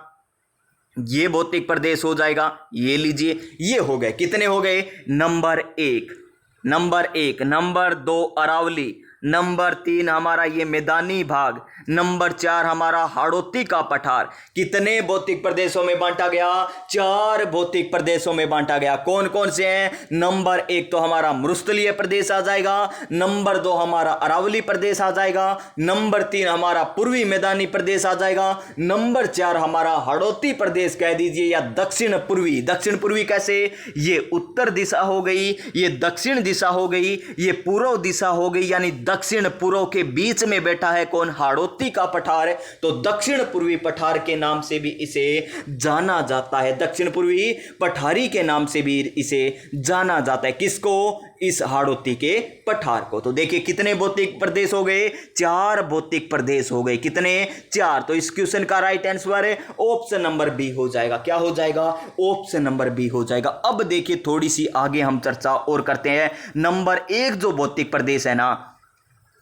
ये भौतिक प्रदेश हो जाएगा। ये लीजिए, ये हो गए। कितने हो गए? नंबर 1, नंबर 2 अरावली, नंबर 3 हमारा ये मैदानी भाग, नंबर 4 हमारा हाड़ौती का पठार। कितने भौतिक प्रदेशों में बांटा गया? 4 भौतिक प्रदेशों में बांटा गया। कौन कौन से हैं? नंबर 1 तो हमारा मरुस्थलीय प्रदेश आ जाएगा, नंबर 2 हमारा अरावली प्रदेश आ जाएगा, नंबर 3 हमारा पूर्वी मैदानी प्रदेश आ जाएगा, नंबर 4 हमारा हाड़ौती प्रदेश कह दीजिए या दक्षिण पूर्वी। दक्षिण पूर्वी कैसे? ये उत्तर दिशा हो गई, ये दक्षिण दिशा हो गई, ये पूर्व दिशा हो गई, यानी दक्षिण पूर्व के बीच में बैठा है कौन? हाड़ौती का पठार। तो दक्षिण पूर्वी पठार के नाम से भी इसे जाना जाता है, दक्षिण पूर्वी पठारी के नाम से भी इसे जाना जाता है। किसको? इस हाड़ौती के पठार को। तो देखिए कितने भौतिक प्रदेश हो गए? 4 भौतिक प्रदेश हो गए। कितने? 4। तो इस क्वेश्चन का right answer option number B हो जाएगा। क्या हो जाएगा? ऑप्शन नंबर बी हो जाएगा। अब देखिए थोड़ी सी आगे हम चर्चा और करते हैं। नंबर 1 जो भौतिक प्रदेश है ना,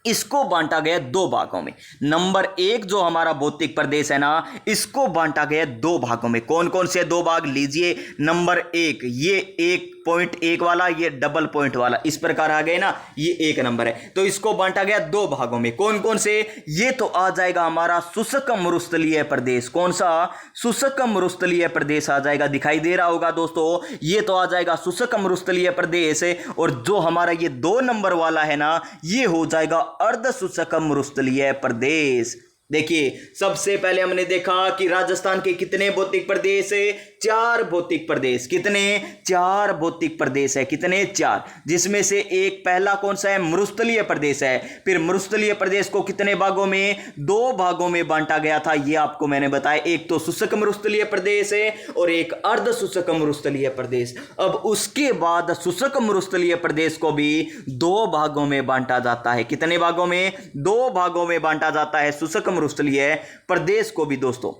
इसको बांटा गया 2 भागों में। नंबर 1 जो हमारा भौतिक प्रदेश है ना, इसको बांटा गया 2 भागों में। कौन कौन से 2 भाग? लीजिए, नंबर 1 ये 1.1 वाला, ये डबल पॉइंट वाला, इस प्रकार आ गए ना, ये 1 नंबर है। तो इसको बांटा गया 2 भागों में। कौन कौन से? ये तो आ जाएगा हमारा शुष्क मरुस्थलीय प्रदेश। कौन सा? शुष्क मरुस्थलीय प्रदेश आ जाएगा। दिखाई दे रहा होगा दोस्तों, ये तो आ जाएगा शुष्क मरुस्थलीय प्रदेश। और जो हमारा ये 2 नंबर वाला है ना, ये हो जाएगा अर्ध शुष्क मरुस्थलीय प्रदेश। देखिए सबसे पहले हमने देखा कि राजस्थान के कितने भौतिक प्रदेश है? 4 भौतिक प्रदेश। कितने? 4 भौतिक प्रदेश है। कितने? 4, जिसमें से एक पहला कौन सा है? मरुस्थलीय प्रदेश है। फिर मरुस्थलीय प्रदेश को कितने भागों में? 2 भागों में बांटा गया था, ये आपको मैंने बताया। एक तो शुष्क मरुस्थलीय प्रदेश है और एक अर्ध शुष्क मरुस्थलीय प्रदेश। अब उसके बाद शुष्क मरुस्थलीय प्रदेश को भी 2 भागों में बांटा जाता है। कितने भागों में? 2 भागों में बांटा जाता है शुष्क मरुस्थलीय प्रदेश को भी दोस्तों।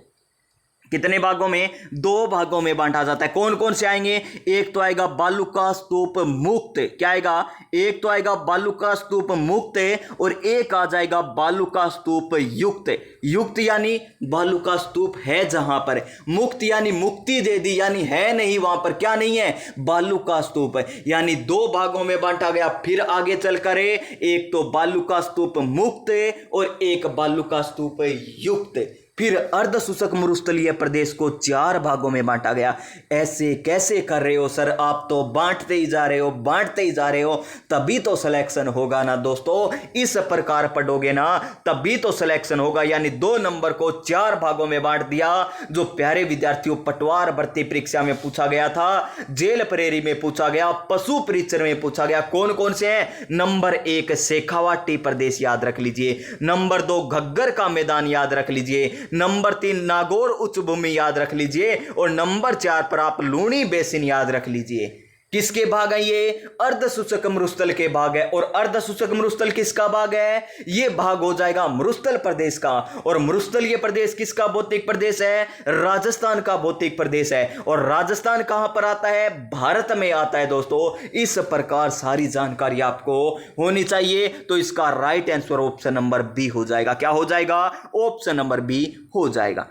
कितने भागों में? 2 भागों में बांटा जाता है। कौन कौन से आएंगे? एक तो आएगा बालू का स्तूप मुक्त। क्या आएगा? एक तो आएगा बालू का स्तूप मुक्त और एक आ जाएगा बालू का स्तूप युक्त। युक्त यानी बालू का स्तूप है जहां पर, मुक्त यानी मुक्ति दे दी, यानी है नहीं वहां पर। क्या नहीं है? बालू का स्तूप। यानी 2 भागों में बांटा गया। फिर आगे चलकर एक तो बालू का स्तूप मुक्त और एक बालू का स्तूप युक्त। फिर अर्ध शुष्क मरुस्थलीय प्रदेश को 4 भागों में बांटा गया। ऐसे कैसे कर रहे हो सर? आप तो बांटते ही जा रहे हो, बांटते ही जा रहे हो, तभी तो सिलेक्शन होगा ना दोस्तों। इस प्रकार पढ़ोगे ना तभी तो सिलेक्शन होगा। यानी 2 नंबर को 4 भागों में बांट दिया। जो प्यारे विद्यार्थियों पटवार भर्ती परीक्षा में पूछा गया था, जेल प्रेरी में पूछा गया, पशु परीक्षण में पूछा गया। कौन कौन से हैं? नंबर 1 शेखावाटी प्रदेश याद रख लीजिए, नंबर 2 घग्गर का मैदान याद रख लीजिए, नंबर 3 नागौर उच्च भूमि याद रख लीजिए और नंबर 4 पर आप लूणी बेसिन याद रख लीजिए। किसके भाग है ये? अर्धसूचक मरुस्थल के भाग है। और अर्धसूचक मरुस्थल किसका भाग है? ये भाग हो जाएगा मरुस्थल प्रदेश का। और मरुस्थल ये प्रदेश किसका भौतिक प्रदेश है? राजस्थान का भौतिक प्रदेश है। और राजस्थान कहां पर आता है? भारत में आता है दोस्तों। इस प्रकार सारी जानकारी आपको होनी चाहिए। तो इसका right answer option number B हो जाएगा। क्या हो जाएगा? ऑप्शन नंबर बी हो जाएगा।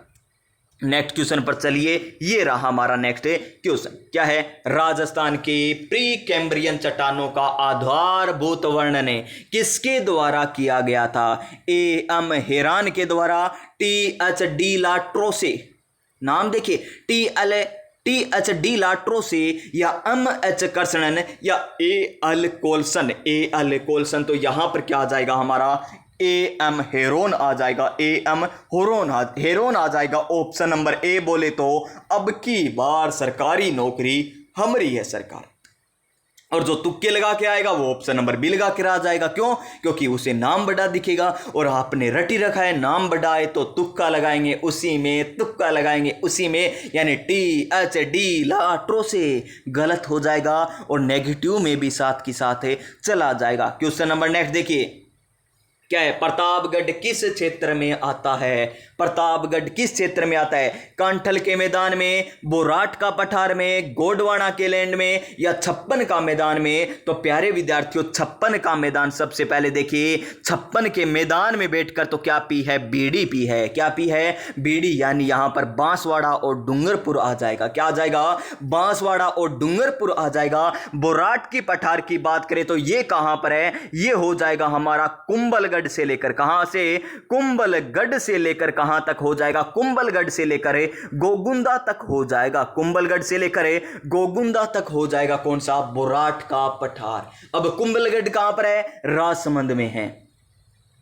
नेक्स्ट क्वेश्चन पर चलिए। ये रहा हमारा नेक्स्ट क्वेश्चन। क्या है? राजस्थान के प्री कैम्ब्रियन चट्टानों का आधारभूत वर्णन किसके द्वारा किया गया था? ए एम हेरान के द्वारा, टी एच डी ला ट्रोसे, नाम देखिए, टी एच डी ला ट्रोसे, या एम एच कर्षणन, या ए एल कोल्सन। A L कोल्सन। तो यहां पर क्या आ जाएगा हमारा? ए एम हेरोन आ जाएगा। ए एम हेरोन आ जाएगा। ऑप्शन नंबर ए बोले तो अब की बार सरकारी नौकरी हमारी है सरकार। और जो तुक्के लगा के आएगा वो ऑप्शन नंबर बी लगा के आ जाएगा। क्यों? क्योंकि उसे नाम बड़ा दिखेगा और आपने रटी रखा है नाम बड़ा है तो तुक्का लगाएंगे उसी में, तुक्का लगाएंगे उसी में, यानी टी एच डी ला ट्रोसे गलत हो जाएगा और नेगेटिव में भी साथ की साथ है चला जाएगा। क्वेश्चन नंबर नेक्स्ट देखिए। क्या है? प्रतापगढ़ किस क्षेत्र में आता है? प्रतापगढ़ किस क्षेत्र में आता है? कांठल के मैदान में, बोराट का पठार में, गोंडवाना के लैंड में, या छप्पन का मैदान में? तो प्यारे विद्यार्थियों, छप्पन का मैदान सबसे पहले देखिए। छप्पन के मैदान में बैठकर तो क्या पी है? बीड़ी पी है। क्या पी है? बीड़ी। यानी यहां पर बांसवाड़ा और डूंगरपुर आ जाएगा। क्या आ जाएगा? बांसवाड़ा और डूंगरपुर आ जाएगा। बोराट की पठार की बात करें तो ये कहां पर है? ये हो जाएगा हमारा कुंभलगढ़ से लेकर, कहां से? कुंभलगढ़ से लेकर कहां तक हो जाएगा? कुंभलगढ़ से लेकर गोगुंदा तक हो जाएगा। कुंभलगढ़ से लेकर गोगुंदा तक हो जाएगा कौन सा? बोराट का पठार। अब कुंभलगढ़ कहां पर है? राजसमंद में है।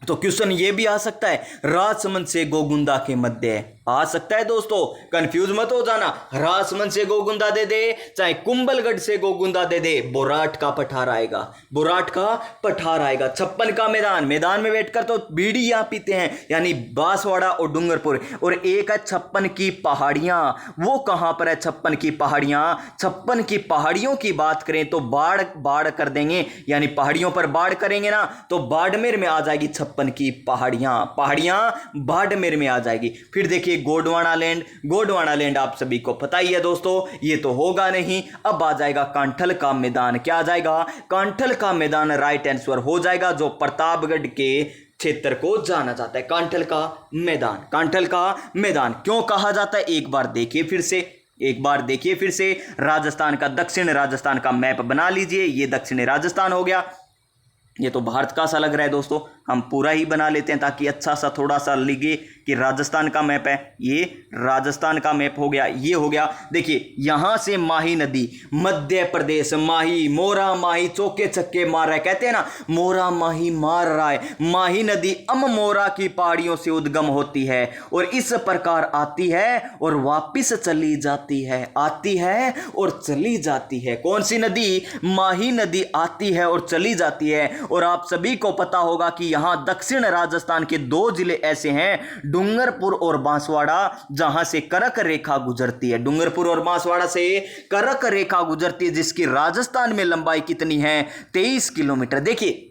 तो क्वेश्चन ये भी आ सकता है राजसमंद से गोगुंदा के मध्य आ सकता है दोस्तों, कंफ्यूज मत हो जाना। राजसमंद से गोगुंदा दे दे, चाहे कुंभलगढ़ से गोगुंदा दे दे, बोराट का पठार आएगा। बोराट का पठार आएगा। छप्पन का मैदान में बैठकर तो बीड़ी यहां पीते हैं, यानी बांसवाड़ा और डूंगरपुर। और एक है छप्पन की पहाड़ियां। वो कहां पर है? छप्पन की पहाड़ियां। छप्पन की पहाड़ियों की बात करें तो बाढ़ कर देंगे, यानी पहाड़ियों पर बाढ़ करेंगे ना तो बाड़मेर में आ जाएगी छप्पन की पहाड़ियां बाड़मेर में आ जाएगी। फिर देखिए गोंडवाना लैंड आप सभी को पता ही है दोस्तों, ये तो होगा नहीं। अब आ जाएगा कांठल का मैदान। क्या आ जाएगा? कांठल का मैदान राइट आंसर हो जाएगा, जो प्रतापगढ़ के क्षेत्र को जाना जाता है। कांठल का मैदान क्यों कहा जाता है? एक बार देखिए फिर से राजस्थान का, दक्षिण राजस्थान का मैप बना लीजिए। ये दक्षिणी राजस्थान हो गया। ये तो भारत का सा लग रहा है दोस्तों, हम पूरा ही बना लेते हैं ताकि अच्छा सा थोड़ा सा लगे कि राजस्थान का मैप है। ये राजस्थान का मैप हो गया, ये हो गया। देखिए यहां से माही नदी, मध्य प्रदेश, माही, मोरा माही चौके छक्के मार रहा है, कहते हैं ना मोरा माही मार रहा है। माही नदी मोरा की पहाड़ियों से उद्गम होती है और इस प्रकार आती है और वापिस चली जाती है, आती है और चली जाती है। कौन सी नदी? माही नदी आती है और चली जाती है। और आप सभी को पता होगा कि यहां दक्षिण राजस्थान के 2 जिले ऐसे हैं, डूंगरपुर और बांसवाड़ा, जहां से करक रेखा गुजरती है। डूंगरपुर और बांसवाड़ा से करक रेखा गुजरती है, जिसकी राजस्थान में लंबाई कितनी है? 23 किलोमीटर। देखिए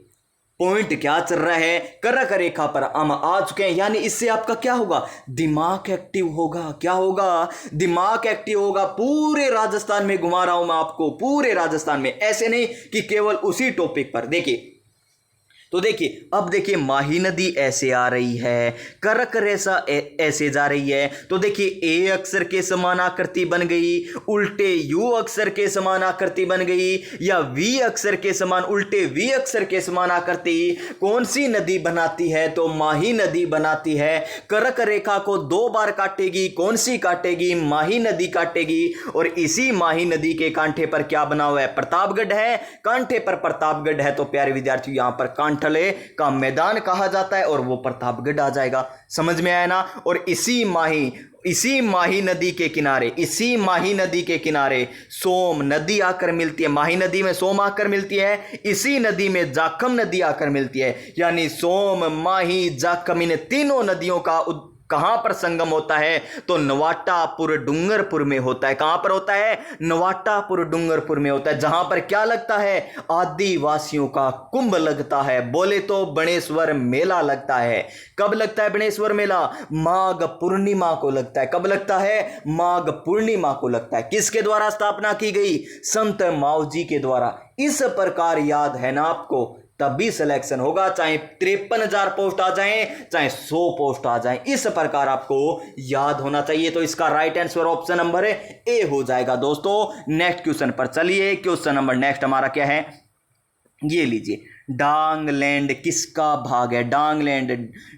पॉइंट क्या चल रहा है? करक रेखा पर हम आ चुके हैं, यानी इससे आपका क्या होगा? दिमाग एक्टिव होगा। क्या होगा? दिमाग एक्टिव होगा। पूरे राजस्थान में घुमा रहा हूं मैं आपको, पूरे राजस्थान में, ऐसे नहीं कि केवल उसी टॉपिक पर। देखिए तो देखिए अब देखिए माही नदी ऐसे आ रही है, करक रेखा ऐसे जा रही है। तो देखिए ए अक्षर के समान आकृति बन गई, उल्टे यू अक्षर के समान आकृति बन गई, या वी अक्षर के समान उल्टे वी अक्षर के समान आकृति कौन सी नदी बनाती है? तो माही नदी बनाती है। करक रेखा को 2 बार काटेगी, कौन सी काटेगी? माही नदी काटेगी। और इसी माही नदी के कांठे पर क्या बना हुआ है? प्रतापगढ़ है। कांठे पर प्रतापगढ़ है तो प्यारे विद्यार्थियों यहां पर कांठले का मैदान कहा जाता है और वो प्रतापगढ़ आ जाएगा। समझ में आया ना? और इसी माही नदी के किनारे सोम नदी आकर मिलती है। माही नदी में सोम आकर मिलती है, इसी नदी में जाखम नदी आकर मिलती है। यानी सोम, माही, जाखम, इन तीनों नदियों का कहां पर संगम होता है? तो नवाटापुर डूंगरपुर में होता है। कहां पर होता है? नवाटापुर डूंगरपुर में होता है। जहां पर क्या लगता है? आदिवासियों का कुंभ लगता है। बोले तो बणेश्वर मेला लगता है। कब लगता है बणेश्वर मेला? माघ पूर्णिमा को लगता है। कब लगता है? माघ पूर्णिमा को लगता है। किसके द्वारा स्थापना की गई? संत मावजी के द्वारा। इस प्रकार याद है ना आपको, तभी सिलेक्शन होगा, चाहे 53,000 पोस्ट आ जाएं, चाहे 100 पोस्ट आ जाएं। इस प्रकार आपको याद होना चाहिए। तो इसका right answer option number A हो जाएगा दोस्तों। नेक्स्ट क्वेश्चन पर चलिए। क्वेश्चन नंबर नेक्स्ट हमारा क्या है, ये लीजिए। डांगलैंड किसका भाग है? डांगलैंड,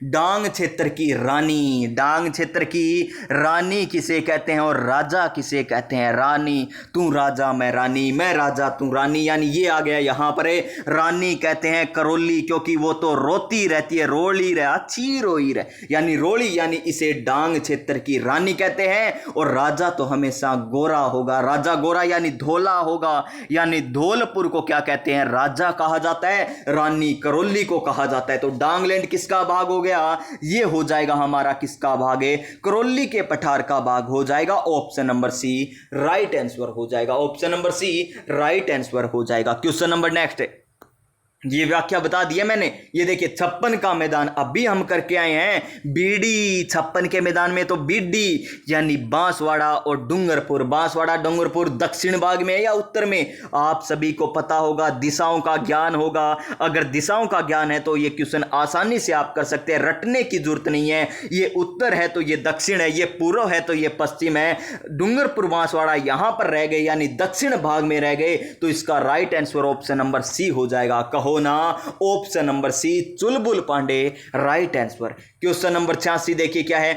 डांग क्षेत्र की रानी। डांग क्षेत्र की रानी किसे कहते हैं और राजा किसे कहते हैं? रानी। तू राजा मैं रानी, मैं राजा तू रानी, यानी ये आ गया यहां पर। रानी कहते हैं करौली, क्योंकि वो तो रोती रहती है, रोली रहे, अच्छी रोई रहे, यानी रोली, यानी इसे डांग क्षेत्र की रानी कहते हैं। और राजा तो हमेशा गोरा होगा, राजा गोरा यानी धोला होगा, यानी धौलपुर को क्या कहते हैं? राजा कहा जाता है, रानी करौली को कहा जाता है। तो डांगलैंड किसका भाग हो गया? ये हो जाएगा हमारा किसका भाग है? करौली के पठार का भाग हो जाएगा। Option number C right answer हो जाएगा। Option number C right answer हो जाएगा। क्वेश्चन नंबर नेक्स्ट, ये व्याख्या बता दिया मैंने। ये देखिए 56 का मैदान अभी हम करके आए हैं। बीडी 56 के मैदान में तो बीडी यानी बांसवाड़ा और डूंगरपुर। बांसवाड़ा डूंगरपुर दक्षिण भाग में है या उत्तर में? आप सभी को पता होगा, दिशाओं का ज्ञान होगा। अगर दिशाओं का ज्ञान है तो ये क्वेश्चन आसानी से आप कर सकते हैं, रटने की जरूरत नहीं है। ये उत्तर है तो ये दक्षिण है, ये पूर्व है तो ये पश्चिम है। डूंगरपुर बांसवाड़ा यहां पर रह गए यानी दक्षिण भाग में रह गए, तो इसका right answer option number C हो जाएगा। कहो ना, option number C Chulbul Pandey right answer. Question number 86 देखिए क्या है,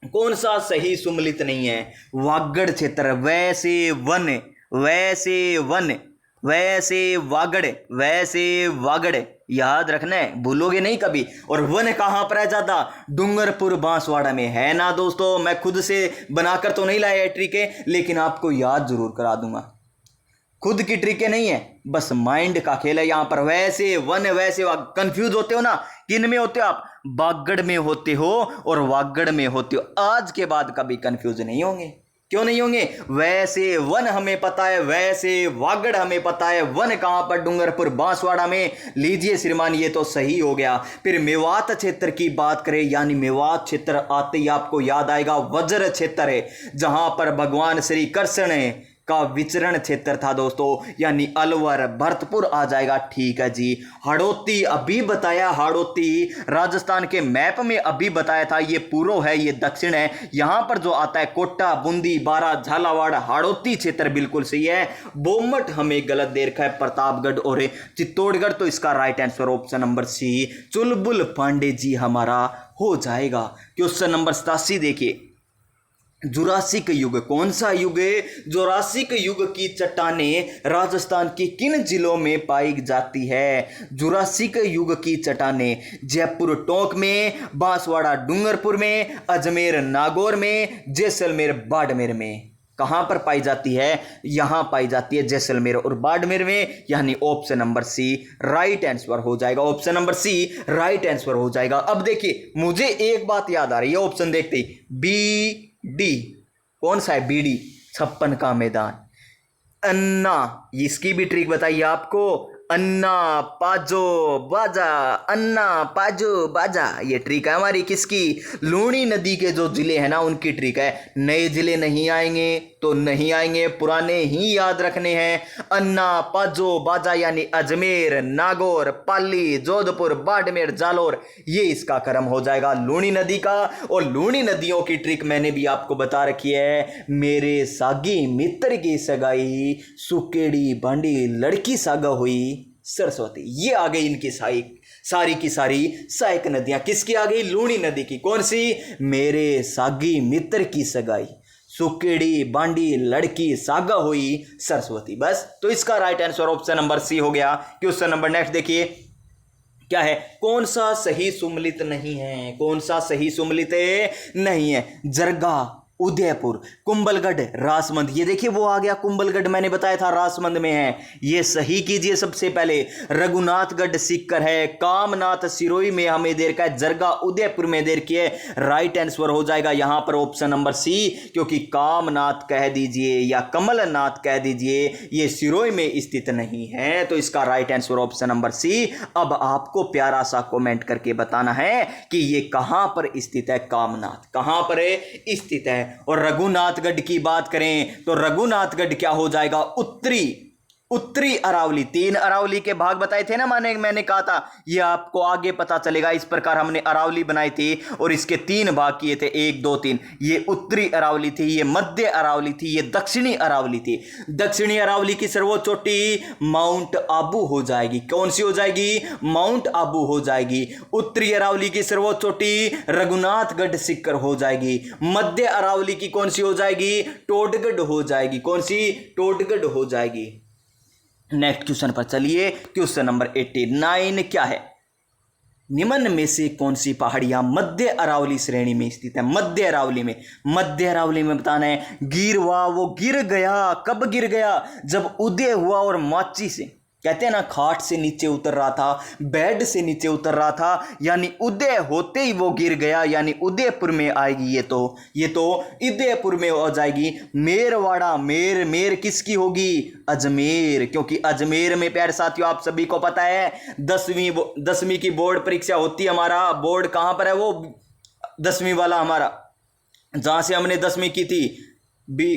कौन सा सही सुमलित नहीं है? वागड़ क्षेत्र, वैसे वन, वैसे वन, वैसे वागड़, वैसे वागड़, याद रखना है, भूलोगे नहीं कभी। और वन कहां पर है ज्यादा? डूंगरपुर बांसवाड़ा में है ना दोस्तों। मैं खुद से बनाकर तो नहीं लाया ट्रिकें, लेकिन आपको याद जरूर करा दूंगा। खुद की ट्रिकें नहीं है, बस माइंड का खेल है यहां पर। वैसे वन, वैसे कंफ्यूज होते हो ना, किन में होते हो आप? बागड़ में होते हो और वागड़ में होते हो। आज के बाद कभी कंफ्यूज नहीं होंगे। क्यों नहीं होंगे? वैसे वन हमें पता है, वैसे वागड़ हमें पता है। वन कहां पर? डूंगरपुर बांसवाड़ा में। लीजिए श्रीमान, ये तो सही हो गया। फिर मेवात क्षेत्र की बात करें, यानी मेवात क्षेत्र आते ही आपको याद आएगा वज्र क्षेत्र है, जहां पर भगवान श्री कृष्ण का विचरण क्षेत्र था दोस्तों, यानी अलवर भरतपुर आ जाएगा। ठीक है जी। हाड़ौती अभी बताया, हाड़ौती राजस्थान के मैप में अभी बताया था, ये पूर्व है, ये दक्षिण है। यहां पर जो आता है कोटा, बूंदी, बारा, झालावाड़, हाड़ौती क्षेत्र बिल्कुल सही है। बोमट हमें गलत दे रखा है, प्रतापगढ़ और चित्तौड़गढ़। तो इसका right answer option number C Chulbul Pandey ji हमारा हो जाएगा। क्वेश्चन नंबर 87 देखिए, जुरासिक युग कौन सा युग है? जुरासिक युग की चट्टानें राजस्थान के किन जिलों में पाई जाती है? जुरासिक युग की चट्टानें जयपुर टोंक में, बांसवाड़ा डूंगरपुर में, अजमेर नागौर में, जैसलमेर बाड़मेर में। कहां पर पाई जाती है? यहां पाई जाती है जैसलमेर और बाड़मेर में, यानी option number C right answer हो जाएगा। Option number C right answer हो जाएगा। अब देखिए, मुझे एक बात याद आ रही है ऑप्शन देखते ही, बी डी कौन सा है? बीडी 56 का मैदान। अन्ना, इसकी भी ट्रिक बताइए आपको। अन्ना पाजो बाजा, अन्ना पाजो बाजा, ये ट्रिक है हमारी किसकी? लूणी नदी के जो जिले हैं ना, उनकी ट्रिक है। नए जिले नहीं आएंगे तो नहीं आएंगे, पुराने ही याद रखने हैं। अन्ना पाजो बाजा यानी अजमेर, नागौर, पाली, जोधपुर, बाड़मेर, जालोर, ये इसका क्रम हो जाएगा लूणी नदी का। और लूणी नदियों की ट्रिक मैंने भी आपको बता रखी है। मेरे सागी मित्र की सगाई, सुकेड़ी बांडी लड़की सागा हुई सरस्वती। ये आ गई इनकी सारी की सारी सहायक नदियां। किसकी आ गई? लूणी नदी की। कौन सी? मेरे सागी मित्र की सगाई, सुकेड़ी बांडी लड़की सागा हुई सरस्वती। बस, तो इसका right answer option number C हो गया। क्वेश्चन नंबर नेक्स्ट देखिए क्या है, कौन सा सही सुमलित नहीं है? कौन सा सही सुमलित नहीं है? जरगा उदयपुर। कुंभलगढ़ राजमंद, ये देखिए वो आ गया कुंभलगढ़, मैंने बताया था राजमंद में है, ये सही कीजिए सबसे पहले। रघुनाथगढ़ सीकर है, कामनाथ सिरोही में हमें देर का है, जरगा उदयपुर में देर की है, राइट आंसर हो जाएगा यहां पर ऑप्शन नंबर सी, क्योंकि कामनाथ कह दीजिए या कमलनाथ कह दीजिए, ये सिरोही में स्थित नहीं है, तो इसका right answer option number C. अब आपको प्यारा सा कमेंट करके बताना है कि ये कहां पर स्थित है, कामनाथ कहां पर स्थित है। और रघुनाथगढ़ की बात करें तो रघुनाथगढ़ क्या हो जाएगा, उत्तरी अरावली। 3 अरावली के भाग बताए थे ना, मैंने कहा था ये आपको आगे पता चलेगा, इस प्रकार हमने अरावली बनाई थी और इसके 3 भाग किए थे, 1 2 3। ये उत्तरी अरावली थी, ये मध्य अरावली थी, ये दक्षिणी अरावली थी। दक्षिणी अरावली की सर्वोच्च चोटी माउंट आबू हो जाएगी, कौन सी हो जाएगी, माउंट आबू हो जाएगी। उत्तरी अरावली की सर्वोच्च चोटी रघुनाथगढ़ सीकर हो जाएगी। मध्य अरावली की कौन सी हो जाएगी, टोडगढ़ हो जाएगी, कौन सी, टोडगढ़ हो जाएगी। नेक्स्ट क्वेश्चन पर चलिए, क्वेश्चन नंबर 89 क्या है, निम्न में से कौन सी पहाड़ियां मध्य अरावली श्रेणी में स्थित है। मध्य अरावली में बताना है, गिरवा वो गिर गया, कब गिर गया, जब उदय हुआ और माची से, कहते हैं ना खाट से नीचे उतर रहा था, बेड से नीचे उतर रहा था, यानी उदय होते ही वो गिर गया, यानी उदयपुर में आएगी ये तो उदयपुर में हो जाएगी। मेरवाड़ा, मेर किसकी होगी, अजमेर, क्योंकि अजमेर में प्यारे साथियों आप सभी को पता है 10वीं की बोर्ड परीक्षा होती है। हमारा बोर्ड कहां पर है, वो 10वीं वाला हमारा, जहां से हमने 10वीं की थी,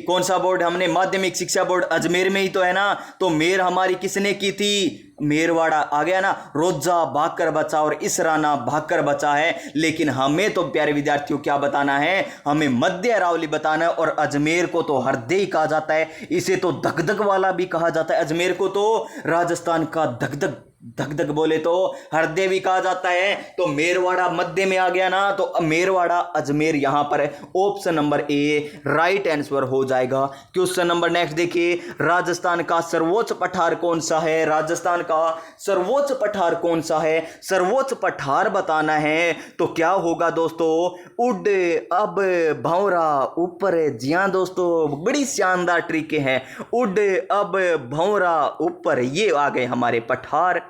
कौन सा बोर्ड, हमने माध्यमिक शिक्षा बोर्ड, अजमेर में ही तो है ना। तो मेर हमारी किसने की थी, मेरवाड़ा आ गया ना। रोजा भागकर बचा और इसराना भागकर बचा है, लेकिन हमें तो प्यारे विद्यार्थियों क्या बताना है, हमें मध्य अरावली बताना है। और अजमेर को तो हृदय कहा जाता है, इसे तो धक वाला भी कहा जाता है। अजमेर को तो राजस्थान का धक बोले तो हृदय भी कहा जाता है। तो मेरवाड़ा मध्य में आ गया ना, तो मेरवाड़ा अजमेर यहां पर है, option number A right answer हो जाएगा। क्वेश्चन नंबर नेक्स्ट देखिए, राजस्थान का सर्वोच्च पठार कौन सा है, राजस्थान का सर्वोच्च पठार कौन सा है, सर्वोच्च पठार बताना है तो क्या होगा दोस्तों, उड अब भौरा ऊपर। जी हां दोस्तों, बड़ी शानदार ट्रिक है, उड अब भौरा ऊपर, ये आ गए हमारे पठार।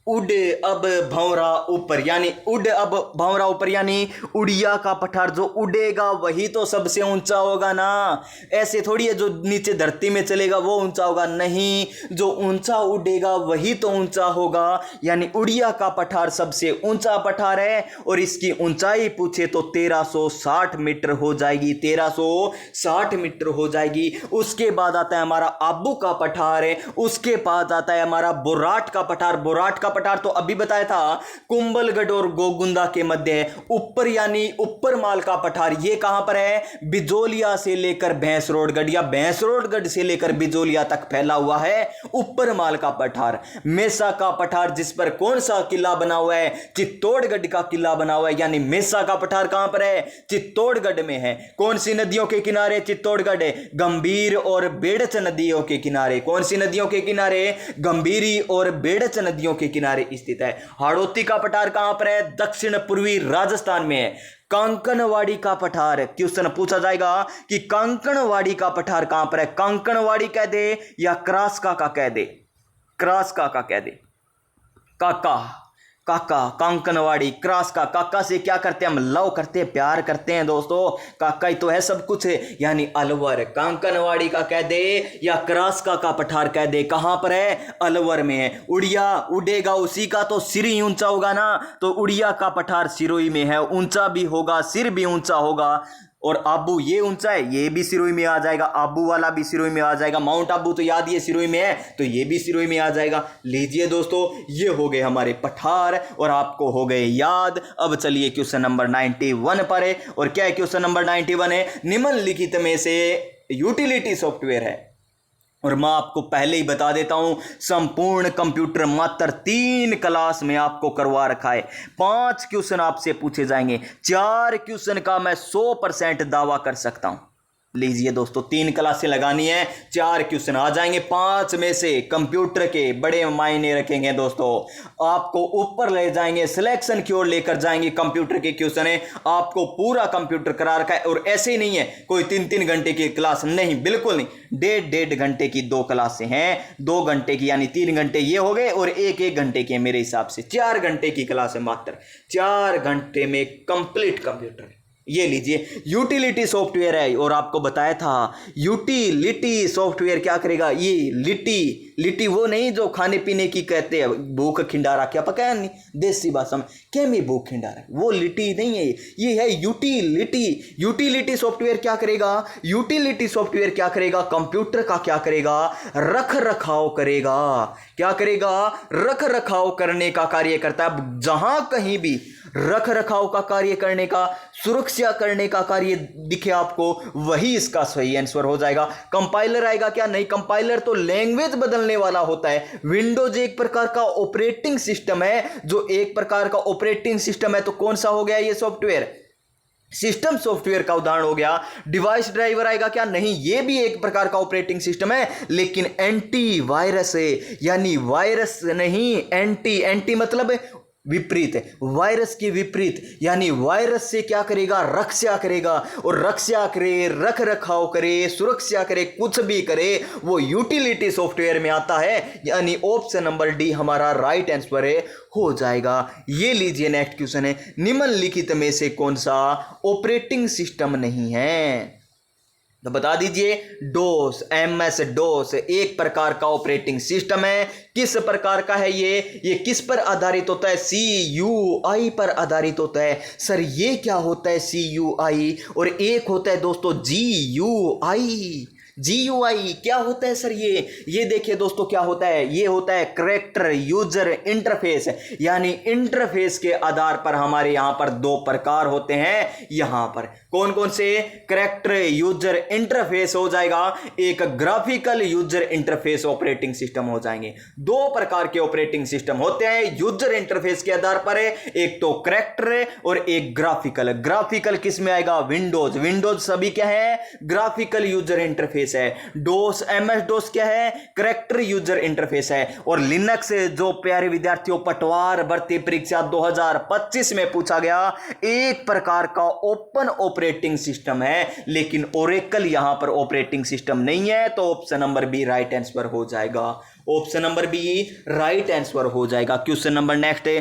उड अब भंवरा ऊपर, यानी उड अब भंवरा ऊपर, यानी उड़िया का पठार, जो उड़ेगा वही तो सबसे ऊंचा होगा ना। ऐसे थोड़ी है जो नीचे धरती में चलेगा वो ऊंचा होगा, नहीं, जो ऊंचा उड़ेगा वही तो ऊंचा होगा। यानी उड़िया का पठार सबसे ऊंचा पठार है और इसकी ऊंचाई पूछे तो 1360 मीटर हो जाएगी, 1360 मीटर हो जाएगी। उसके बाद आता है हमारा आबू का पठार है, उसके बाद आता है हमारा बोराट का पठार। बोराट का पठार तो अभी बताया था कुंभलगढ़ और गोगुंदा के मध्य है। ऊपर यानी ऊपर माल का पठार, ये कहां पर है, बिजोलिया से लेकर भैंसरोडगढ़ या भैंसरोडगढ़ से लेकर बिजोलिया तक फैला हुआ है ऊपर माल का पठार। मेसा का पठार, जिस पर कौन सा किला बना हुआ है, चित्तौड़गढ़ का किला बना हुआ है, यानी मेसा का पठार कहां पर है, चित्तौड़गढ़ में है। कौन सी नदियों के किनारे चित्तौड़गढ़ है, गंभीर और बेड़च नदियों के किनारे। कौन सी नदियों के किनारे, गंभीरी और बेड़च नदियों के किनारे स्थित है। हाड़ौती का पठार कहां पर है, दक्षिण पूर्वी राजस्थान में है। कांकनवाड़ी का पठार, क्वेश्चन पूछा जाएगा कि कांकनवाड़ी का पठार कहां पर है, कांकनवाड़ी कह दे या क्रास काका कह दे, क्रास काका कह दे, काका कांकनवाड़ी क्रास का। काका से क्या करते हैं हम, लव करते हैं, प्यार करते हैं दोस्तों, काका ही तो है सब कुछ है। यानी अलवर, कांकनवाड़ी का कह दे या क्रास का पठार कह दे, कहां पर है, अलवर में है। उड़िया उड़ेगा उसी का तो सिर ही ऊंचा होगा ना, तो उड़िया का पठार सिरोही में है, ऊंचा भी होगा, सिर भी ऊंचा होगा। और आबू ये ऊंचा है, ये भी सिरोही में आ जाएगा, आबू वाला भी सिरोही में आ जाएगा। माउंट आबू तो याद ही है सिरोही में है, तो ये भी सिरोही में आ जाएगा। लीजिए दोस्तों, ये हो गए हमारे पठार और आपको हो गए याद। अब चलिए क्वेश्चन नंबर 91 पर है, और क्या है क्वेश्चन नंबर 91 है, निम्नलिखित में से यूटिलिटी सॉफ्टवेयर है, और मैं आपको पहले ही बता देता हूं, संपूर्ण कंप्यूटर मात्र 3 क्लास में आपको करवा रखा है। 5 क्वेश्चन आपसे पूछे जाएंगे, 4 क्वेश्चन का मैं 100% दावा कर सकता हूं। लीजिए दोस्तों, 3 क्लासें लगानी है, 4 क्वेश्चन आ जाएंगे, 5 में से कंप्यूटर के बड़े मायने रखेंगे दोस्तों। आपको ऊपर ले जाएंगे, सिलेक्शन की ओर लेकर जाएंगे। कंप्यूटर के क्वेश्चन है, आपको पूरा कंप्यूटर करा रखा है। और ऐसे ही नहीं है कोई 3-3 घंटे की क्लास, नहीं, बिल्कुल नहीं। 1.5 घंटे की 2 क्लासें हैं, 2 घंटे की यानी 3 घंटे ये हो गए और 1-1 घंटे की मेरे हिसाब से 4 घंटे की क्लास है मात्र। 4 घंटे में कंप्लीट कंप्यूटर। ये लीजिए, यूटिलिटी सॉफ्टवेयर है। और आपको बताया था यूटिलिटी सॉफ्टवेयर क्या करेगा। ये लिटी वो नहीं जो खाने पीने की कहते हैं, भूख खिंडारा, क्या पकाया नहीं देसी भाषा में, क्या में भूख खिंडारा, वो लिटी नहीं है, ये है यूटिलिटी। यूटिलिटी सॉफ्टवेयर क्या करेगा, यूटिलिटी सॉफ्टवेयर क्या करेगा, कंप्यूटर का क्या करेगा, रख रखाव करेगा। क्या करेगा, रख रखाव करने का कार्य करता है। जहां कहीं भी रख रखाव का कार्य करने का, सुरक्षा करने का कार्य दिखे आपको, वही इसका सही आंसर हो जाएगा। कंपाइलर आएगा क्या, नहीं, कंपाइलर तो लैंग्वेज बदलने वाला होता है। विंडोज एक प्रकार का ऑपरेटिंग सिस्टम है, जो एक प्रकार का ऑपरेटिंग सिस्टम है, तो कौन सा हो गया ये सॉफ्टवेयर, सिस्टम सॉफ्टवेयर का उदाहरण हो गया। डिवाइस ड्राइवर आएगा क्या, नहीं, ये भी एक प्रकार का ऑपरेटिंग सिस्टम है, लेकिन एंटी वायरस है, यानी वायरस नहीं, एंटी मतलब विपरीत है, वायरस के विपरीत, यानी वायरस से क्या करेगा, रक्षा करेगा। और रक्षा करे, रख रखाव करे, सुरक्षा करे, कुछ भी करे, वो यूटिलिटी सॉफ्टवेयर में आता है। यानी ऑप्शन नंबर डी हमारा राइट आंसर है, हो जाएगा। ये लीजिए नेक्स्ट क्वेश्चन है, निम्नलिखित में से कौन सा ऑपरेटिंग सिस्टम नहीं है, तो बता दीजिए। डोस, MS डोस एक प्रकार का ऑपरेटिंग सिस्टम है। किस प्रकार का है ये किस पर आधारित होता है, CUI पर आधारित होता है। सर ये क्या होता है CUI, और एक होता है दोस्तों GUI क्या होता है सर, ये देखिए दोस्तों क्या होता है, ये होता है कैरेक्टर यूजर इंटरफेस, यानी इंटरफेस के आधार पर हमारे यहां पर 2 प्रकार होते हैं। यहां पर कौन कौन से, कैरेक्टर यूजर इंटरफेस हो जाएगा, एक graphical user interface operating system हो जाएंगे। 2 प्रकार के ऑपरेटिंग सिस्टम होते हैं यूजर इंटरफेस के आधार पर, एक तो कैरेक्टर और एक ग्राफिकल। ग्राफिकल किस में आएगा, विंडोज सभी क्या है, ग्राफिकल यूजर इंटरफेस है। डोस, MS डोस क्या है, कैरेक्टर यूजर इंटरफेस है। और लिनक्स जो प्यारे विद्यार्थियों पटवार भर्ती परीक्षा 2025 में पूछा गया, एक प्रकार का ओपन ऑपरेटिंग सिस्टम है, लेकिन ओरेकल यहां पर ऑपरेटिंग सिस्टम नहीं है, तो option number B right answer हो जाएगा। Option number B right answer हो जाएगा। क्वेश्चन नंबर नेक्स्ट है,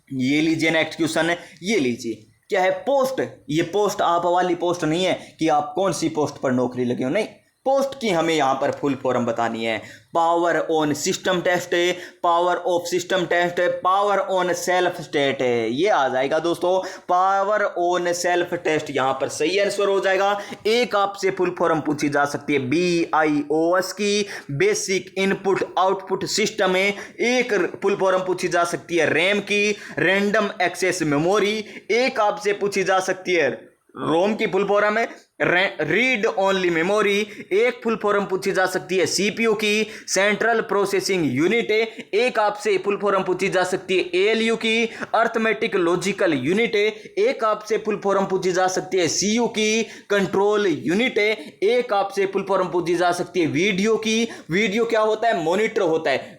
ये लीजिए नेक्स्ट क्वेश्चन है, ये लीजिए क्या है, पोस्ट। ये पोस्ट आप वाली पोस्ट नहीं है कि आप कौन सी पोस्ट पर नौकरी लगे हो, नहीं, पोस्ट की हमें यहां पर फुल फॉर्म बतानी है। पावर ऑन सिस्टम टेस्ट है, पावर ऑफ सिस्टम टेस्ट है, पावर ऑन सेल्फ स्टेट है, ये आ जाएगा दोस्तों। पावर ऑन सेल्फ टेस्ट यहां पर सही आंसर हो जाएगा। एक आपसे फुल फॉर्म पूछी जा सकती है BIOS की, बेसिक इनपुट आउटपुट सिस्टम है। एक फुल फॉर्म पूछी जा सकती है रैम की, रैंडम एक्सेस मेमोरी। एक आपसे पूछी जा सकती है रोम की फुल फॉर्म है रीड ओनली मेमोरी। एक फुल फॉर्म पूछी जा सकती है CPU की, सेंट्रल प्रोसेसिंग यूनिट। एक आपसे फुल फॉर्म पूछी जा सकती है ALU की, अर्थमेटिक लॉजिकल यूनिट। एक आपसे फुल फॉर्म पूछी जा सकती है CU की, कंट्रोल यूनिट। एक आपसे फुल फॉर्म पूछी जा सकती है वीडियो की, वीडियो क्या होता है, मॉनिटर होता है।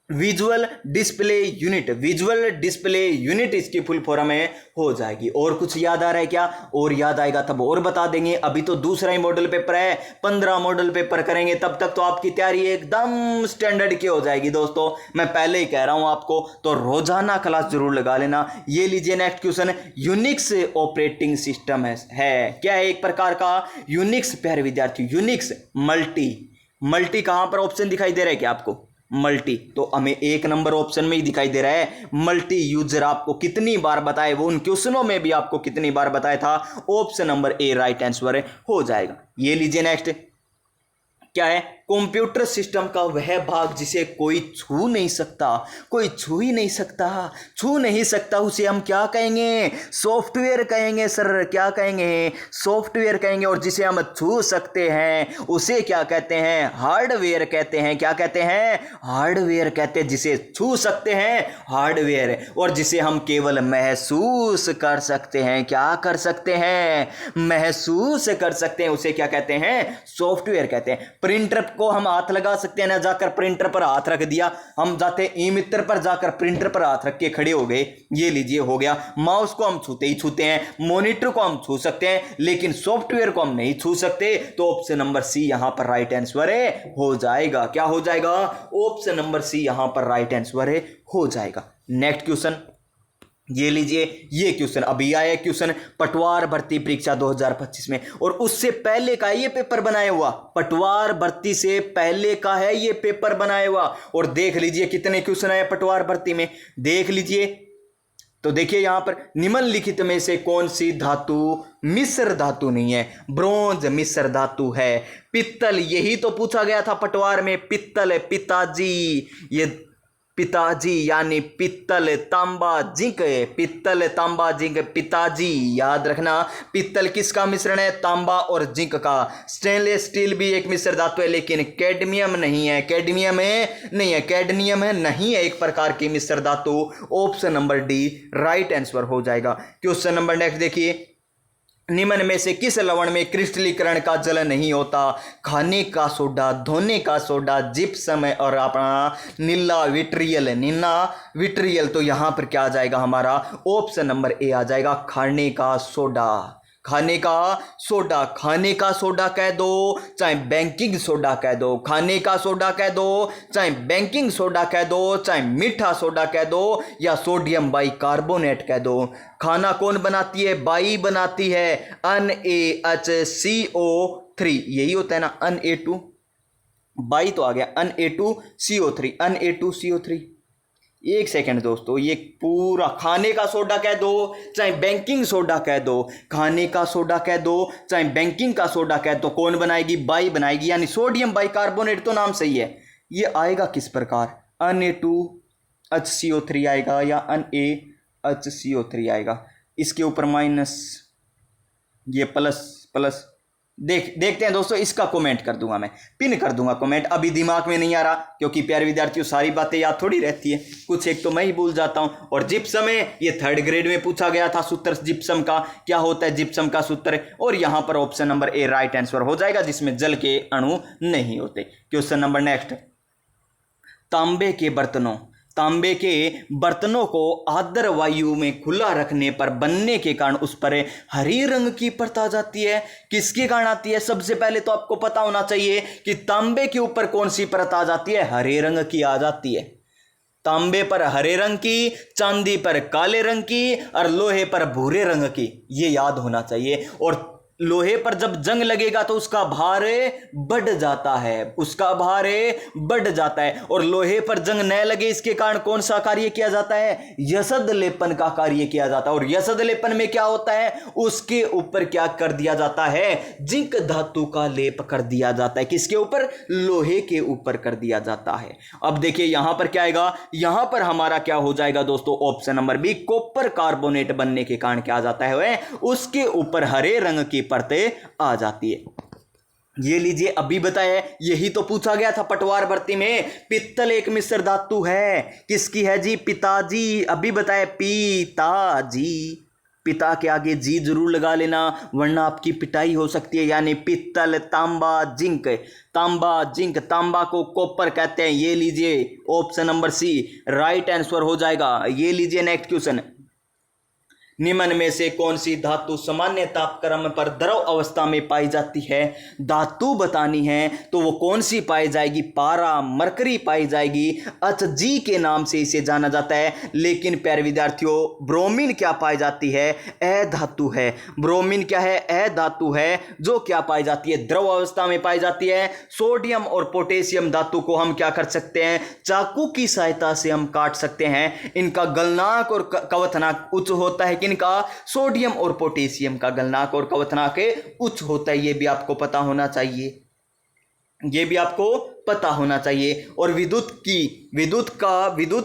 Visual display unit, visual display unit इसकी फुल फॉर्म है, हो जाएगी। और कुछ याद आ रहा है क्या, और याद आएगा तब और बता देंगे। अभी तो दूसरा ही मॉडल पेपर है, 15 मॉडल पेपर करेंगे, तब तक तो आपकी तैयारी एकदम स्टैंडर्ड की हो जाएगी दोस्तों। मैं पहले ही कह रहा हूं आपको, तो रोजाना क्लास जरूर लगा लेना। ये लीजिए next question, Unix operating system है क्या है, एक प्रकार का यूनिक्स। प्यारे विद्यार्थी यूनिक्स मल्टी कहां पर ऑप्शन दिखाई दे रहा है क्या आपको, मल्टी, तो हमें 1 नंबर ऑप्शन में ही दिखाई दे रहा है। मल्टी यूजर आपको कितनी बार बताए, वो उन क्वेश्चनों में भी आपको कितनी बार बताया था। Option number A right answer हो जाएगा। ये लीजिए नेक्स्ट क्या है, कंप्यूटर सिस्टम का वह भाग जिसे कोई छू नहीं सकता, कोई छू ही नहीं सकता, छू नहीं सकता, उसे हम क्या कहेंगे? सॉफ्टवेयर कहेंगे सर। क्या कहेंगे? सॉफ्टवेयर कहेंगे। और जिसे हम छू सकते हैं उसे क्या कहते हैं? हार्डवेयर कहते हैं। क्या कहते हैं? हार्डवेयर कहते हैं। जिसे छू सकते हैं हार्डवेयर, और जिसे हम केवल महसूस कर सकते हैं, क्या कर सकते हैं? महसूस कर सकते हैं, उसे क्या कहते हैं? सॉफ्टवेयर कहते हैं। प्रिंटर को हम हाथ लगा सकते हैं ना, जाकर प्रिंटर पर हाथ रख दिया, हम जाते ई मित्र पर जाकर प्रिंटर पर हाथ रख के खड़े हो गए, ये लीजिए हो गया। माउस को हम छूते ही छूते हैं, मॉनिटर को हम छू सकते हैं, लेकिन सॉफ्टवेयर को हम नहीं छू सकते। तो ऑप्शन नंबर सी यहां पर राइट आंसर हो जाएगा। क्या हो जाएगा? ऑप्शन नंबर सी यहां पर राइट आंसर हो जाएगा। नेक्स्ट क्वेश्चन ये लीजिए, ये क्वेश्चन अभी आया क्वेश्चन पटवार भर्ती परीक्षा 2025 में, और उससे पहले का ये पेपर बनाया हुआ, पटवार भर्ती से पहले का है ये पेपर बनाया हुआ। और देख लीजिए कितने क्वेश्चन आए पटवार भर्ती में, देख लीजिए। तो देखिए यहां पर निम्नलिखित में से कौन सी धातु मिश्र धातु नहीं है? ब्रोंज मिश्र धातु है। पित्तल, यही तो पूछा गया था पटवार में, पित्तल पिताजी, ये पिताजी यानी पित्तल तांबा जिंक, पित्तल तांबा जिंक पिताजी, याद रखना। पित्तल किसका मिश्रण है? तांबा और जिंक का। स्टेनलेस स्टील भी एक मिश्र धातु है, लेकिन कैडमियम नहीं है, कैडमियम है नहीं है, कैडमियम है नहीं है एक प्रकार की मिश्र धातु। Option number D right answer हो जाएगा। क्वेश्चन नंबर नेक्स्ट देखिए, निम्न में से किस लवण में क्रिस्टलीकरण का जल नहीं होता? खाने का सोडा, धोने का सोडा, जिप्सम और अपना नीला विट्रियल, नीला विट्रियल। तो यहां पर क्या आ जाएगा हमारा? ऑप्शन नंबर ए आ जाएगा, खाने का सोडा। खाने का सोडा, खाने का सोडा कह दो चाहे बेकिंग सोडा कह दो, खाने का सोडा कह दो चाहे बेकिंग सोडा कह दो, चाहे मीठा सोडा कह दो या सोडियम बाइकार्बोनेट कह दो। खाना कौन बनाती है? बाई बनाती है। NaHCO3 यही होता है ना, Na2 बाई तो आ गया, Na2CO3, Na2CO3। एक सेकंड दोस्तों, ये पूरा खाने का सोडा कह दो चाहे बेकिंग सोडा कह दो, खाने का सोडा कह दो चाहे बेकिंग का सोडा कह दो, कौन बनाएगी? बाई बनाएगी, यानी सोडियम बाइकार्बोनेट। तो नाम सही है। ये आएगा किस प्रकार? Na2HCO3 आएगा या NaHCO3 आएगा। इसके ऊपर माइनस, ये प्लस प्लस। देखते हैं दोस्तों, इसका कमेंट कर दूंगा, मैं पिन कर दूंगा कमेंट। अभी दिमाग में नहीं आ रहा, क्योंकि प्यारे विद्यार्थियों सारी बातें याद थोड़ी रहती है, कुछ एक तो मैं ही भूल जाता हूं। और जिप्सम है, ये 3rd ग्रेड में पूछा गया था सूत्र जिप्सम का, क्या होता है जिप्सम का सूत्र। और यहां पर option number A right answer हो जाएगा, जिसमें जल के अणु नहीं होते। क्वेश्चन नंबर नेक्स्ट, तांबे के बर्तनों, तांबे के बर्तनों को आर्द्र वायु में खुला रखने पर बनने के कारण उस पर हरी रंग की परत आ जाती है। किसके कारण आती है? सबसे पहले तो आपको पता होना चाहिए कि तांबे के ऊपर कौन सी परत आ जाती है? हरे रंग की आ जाती है। तांबे पर हरे रंग की, चांदी पर काले रंग की और लोहे पर भूरे रंग की, ये याद होना चाहिए। और लोहे पर जब जंग लगेगा तो उसका भार बढ़ जाता है, उसका भार बढ़ जाता है। और लोहे पर जंग न लगे इसके कारण कौन सा कार्य किया जाता है? यसद लेपन का कार्य किया जाता है। और यसद लेपन में क्या होता है? उसके ऊपर क्या कर दिया जाता है? जिंक धातु का लेप कर दिया जाता है। किसके ऊपर? लोहे के ऊपर कर दिया जाता है। अब देखिए यहां पर क्या आएगा? यहां पर हमारा क्या हो जाएगा दोस्तों? Option number B, copper carbonate बनने के कारण क्या आ जाता है? उसके ऊपर हरे रंग की परतें आ जाती है। ये लीजिए अभी बताया, यही तो पूछा गया था पटवार भर्ती में। पित्तल एक मिश्र धातु है, किसकी है जी? पिताजी। अभी बताया पिताजी, पिता के आगे जी जरूर लगा लेना, वरना आपकी पिटाई हो सकती है। यानी पित्तल, तांबा, जिंक, तांबा जिंक, तांबा को कॉपर कहते हैं। ये लीजिए option number C right answer हो जाएगा। ये लीजिए नेक्स्ट क्वेश्चन, निम्न में से कौन सी धातु सामान्य तापक्रम पर द्रव अवस्था में पाई जाती है? धातु बतानी है तो वो कौन सी पाई जाएगी? पारा, मरकरी पाई जाएगी। HG के नाम से इसे जाना जाता है। लेकिन प्यारे विद्यार्थियों, ब्रोमीन क्या पाई जाती है? अधातु है। ब्रोमीन क्या है? अधातु है, जो क्या पाई जाती है? द्रव अवस्था में पाई जाती है। सोडियम और पोटेशियम धातु को हम क्या कर सकते हैं? चाकू की सहायता से हम काट सकते हैं। इनका गलनांक और कवथनांक उच्च होता है। किनका? सोडियम और पोटेशियम का गलनांक और कवथनांक उच्च होता है। यह भी आपको पता होना चाहिए। ये भी आपको पता होना चाहिए। और विद्युत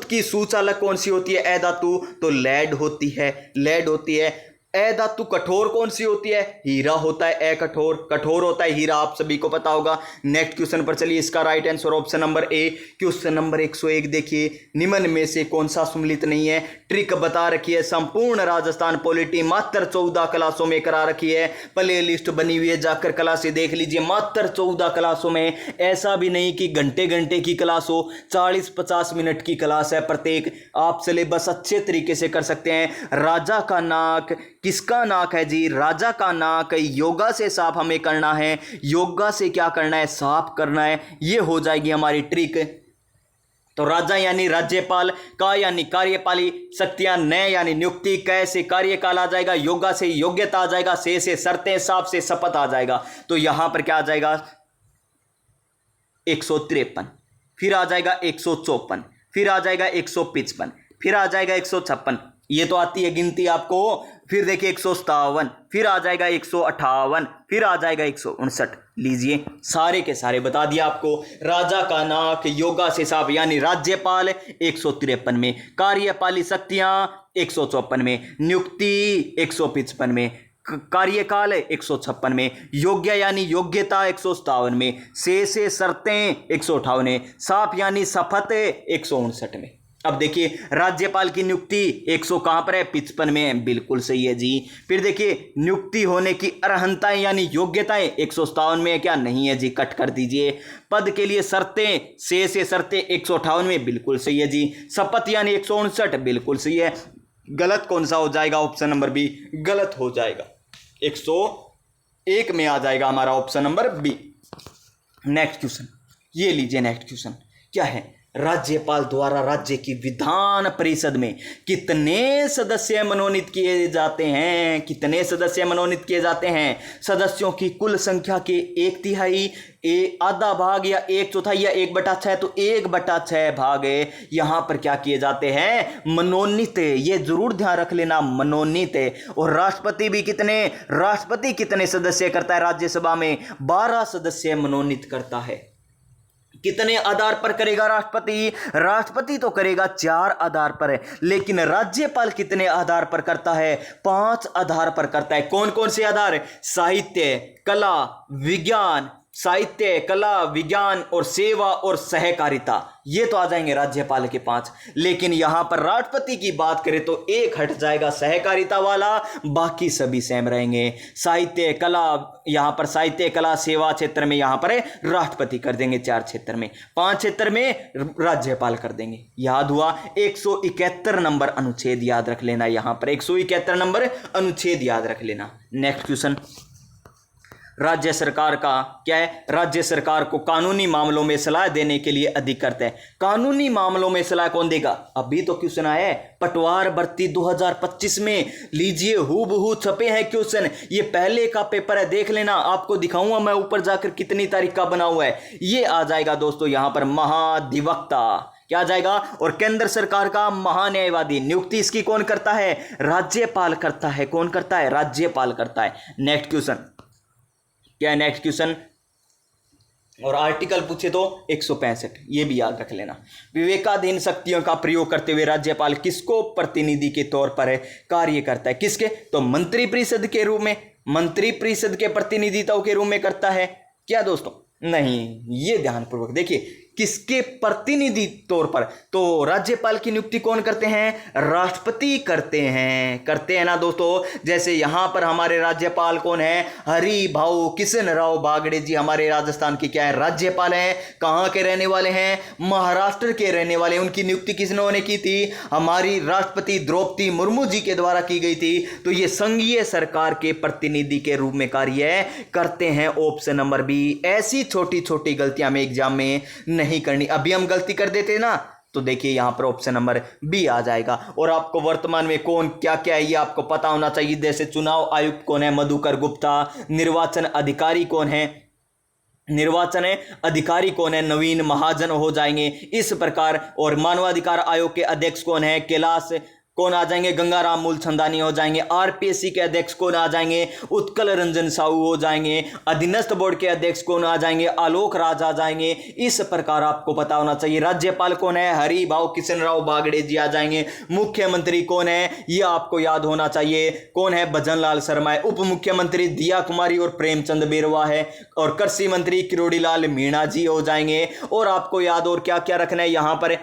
की सुचालक कौन सी होती है? ए धातु, तो लेड होती है, लेड होती है। ए धातु कठोर कौन सी होती है? हीरा होता है। ए कठोर होता है हीरा, आप सभी को पता होगा। नेक्स्ट क्वेश्चन पर चलिए, इसका right answer option number A. Question number 101 देखिए, निम्न में से कौन सा सम्मिलित नहीं है? ट्रिक बता रखी है, संपूर्ण राजस्थान पॉलिटी मात्र 14 क्लासों में करा रखी है। प्ले लिस्ट बनी हुई है, जाकर क्लासें देख लीजिए। मात्र 14 क्लासों में, ऐसा भी नहीं कि घंटे घंटे की क्लास हो, 40-50 मिनट की क्लास है प्रत्येक। आप सिलेबस अच्छे तरीके से कर सकते हैं। राजा का नाक, किसका नाक है जी? राजा का नाक। योगा से साफ हमें करना है, योगा से क्या करना है? साफ करना है। ये हो जाएगी हमारी ट्रिक। तो राजा यानी राज्यपाल, का यानी कार्यपाली, शक्तियां, न यानी नियुक्ति, कै से कार्यकाल आ जाएगा, योगा से योग्यता आ जाएगा, से शर्तें, साफ से शपथ आ जाएगा। तो यहां पर क्या आ जाएगा? 153, फिर आ जाएगा 154, फिर आ जाएगा 155, फिर आ जाएगा 156। ये तो आती है गिनती आपको। फिर देखिए 157, फिर आ जाएगा 158, फिर आ जाएगा 159। लीजिए, सारे के सारे बता दिया आपको। राजा का नाक, योगा से साफ यानी राज्यपाल 153 में, कार्यपाली शक्तियां 154 में, नियुक्ति 155 में, कार्यकाल 156 में, योग्य यानी योग्यता 157 में, से शर्तें 158 में, साफ यानी शपथ 159 में। अब देखिए, राज्यपाल की नियुक्ति 100 कहां पर है? 55 में है। बिल्कुल सही है जी। फिर देखिए, नियुक्ति होने की अर्हताएं यानी योग्यताएं 157 में है क्या? नहीं है जी, कट कर दीजिए। पद के लिए शर्तें, से शर्तें 158 में। बिल्कुल सही है जी। शपथ यानी 159, बिल्कुल सही है। गलत कौन सा हो जाएगा? ऑप्शन नंबर बी गलत हो जाएगा। 101 में आ जाएगा हमारा option number B. Next question, ये लीजिए। नेक्स्ट क्वेश्चन क्या है? राज्यपाल द्वारा राज्य की विधान परिषद में कितने सदस्य मनोनीत किए जाते हैं? कितने सदस्य मनोनीत किए जाते हैं? सदस्यों की कुल संख्या के 1/3, आधा भाग या 1/4 या 1/6, तो 1/6 भाग यहां पर क्या किए जाते हैं? मनोनीत। ये जरूर ध्यान रख लेना, मनोनीत। और राष्ट्रपति भी कितने? राष्ट्रपति कितने सदस्य करता है राज्यसभा में? 12 सदस्य मनोनीत करता है। कितने आधार पर करेगा राष्ट्रपति? राष्ट्रपति तो करेगा 4 आधार पर, लेकिन राज्यपाल कितने आधार पर करता है? 5 आधार पर करता है। कौन कौन से आधार? साहित्य, कला, विज्ञान, साहित्य, कला, विज्ञान और सेवा और सहकारिता। ये तो आ जाएंगे राज्यपाल के 5। लेकिन यहां पर राष्ट्रपति की बात करें तो एक हट जाएगा, सहकारिता वाला, बाकी सभी सेम रहेंगे। साहित्य, कला, यहां पर साहित्य, कला, सेवा क्षेत्र में यहां पर राष्ट्रपति कर देंगे 4 क्षेत्र में, 5 क्षेत्र में राज्यपाल कर देंगे। याद हुआ? 171 नंबर अनुच्छेद याद रख लेना। यहां पर 171 नंबर अनुच्छेद याद रख लेना। नेक्स्ट क्वेश्चन, राज्य सरकार का क्या है? राज्य सरकार को कानूनी मामलों में सलाह देने के लिए अधिकृत है। कानूनी मामलों में सलाह कौन देगा? अभी तो क्वेश्चन आया है पटवार भर्ती 2025 में। लीजिए, हूबहू छपे हैं क्वेश्चन। ये पहले का पेपर है, देख लेना। आपको दिखाऊंगा मैं ऊपर जाकर कितनी तारीख का बना हुआ है। ये आ जाएगा दोस्तों यहां पर महाधिवक्ता। क्या आ जाएगा? और केंद्र सरकार का महान्यायवादी। नियुक्ति इसकी कौन करता है? राज्यपाल करता है। कौन करता है? राज्यपाल करता है। नेक्स्ट क्वेश्चन क्या है? नेक्स्ट क्वेश्चन, और आर्टिकल पूछे तो 165, ये भी याद रख लेना। विवेकाधीन शक्तियों का प्रयोग करते हुए राज्यपाल किसको प्रतिनिधि के तौर पर कार्य करता है? किसके? तो मंत्री परिषद के रूप में, मंत्री परिषद के प्रतिनिधित्व के रूप में करता है क्या दोस्तों? नहीं, ये ध्यानपूर्वक देखिए, किसके प्रतिनिधि तौर पर? तो राज्यपाल की नियुक्ति कौन करते हैं? राष्ट्रपति करते हैं ना दोस्तों। जैसे यहां पर हमारे राज्यपाल कौन है? हरि भाऊ किशन राव बागड़े जी हमारे राजस्थान के क्या है? राज्यपाल हैं। कहां के रहने वाले हैं? महाराष्ट्र के रहने वाले। उनकी नियुक्ति किसने की थी? हमारी राष्ट्रपति द्रौपदी मुर्मू जी के द्वारा की गई थी। तो ये संघीय सरकार के प्रतिनिधि के रूप में कार्य करते हैं। Option number B. ऐसी छोटी छोटी गलतियां में एग्जाम में नहीं करनी। अभी हम गलती कर देते ना, तो देखिए यहां पर ऑप्शन नंबर बी आ जाएगा। और आपको वर्तमान में कौन क्या क्या है ये आपको पता होना चाहिए। जैसे चुनाव आयुक्त कौन है? मधुकर गुप्ता। निर्वाचन अधिकारी कौन है? निर्वाचन अधिकारी कौन है? नवीन महाजन हो जाएंगे इस प्रकार। और मानवाधिकार आयोग के अध्यक्ष कौन है? कैलाश कौन आ जाएंगे? गंगाराम मूलचंदानी हो जाएंगे। आरपीएससी के अध्यक्ष कौन आ जाएंगे? उत्कल रंजन साहू हो जाएंगे। अधीनस्थ बोर्ड के अध्यक्ष कौन आ जाएंगे? आलोक राज आ जाएंगे। इस प्रकार आपको पता होना चाहिए। राज्यपाल कौन है? हरि भाऊ किशन राव बागड़े जी आ जाएंगे। मुख्यमंत्री कौन है? यह आपको याद होना चाहिए। कौन है? भजन लाल शर्मा है। उप मुख्यमंत्री दिया कुमारी और प्रेमचंद बेरवा है। और कृषि मंत्री किरोड़ी लाल मीणा जी हो जाएंगे। और आपको याद और क्या क्या रखना है यहां पर,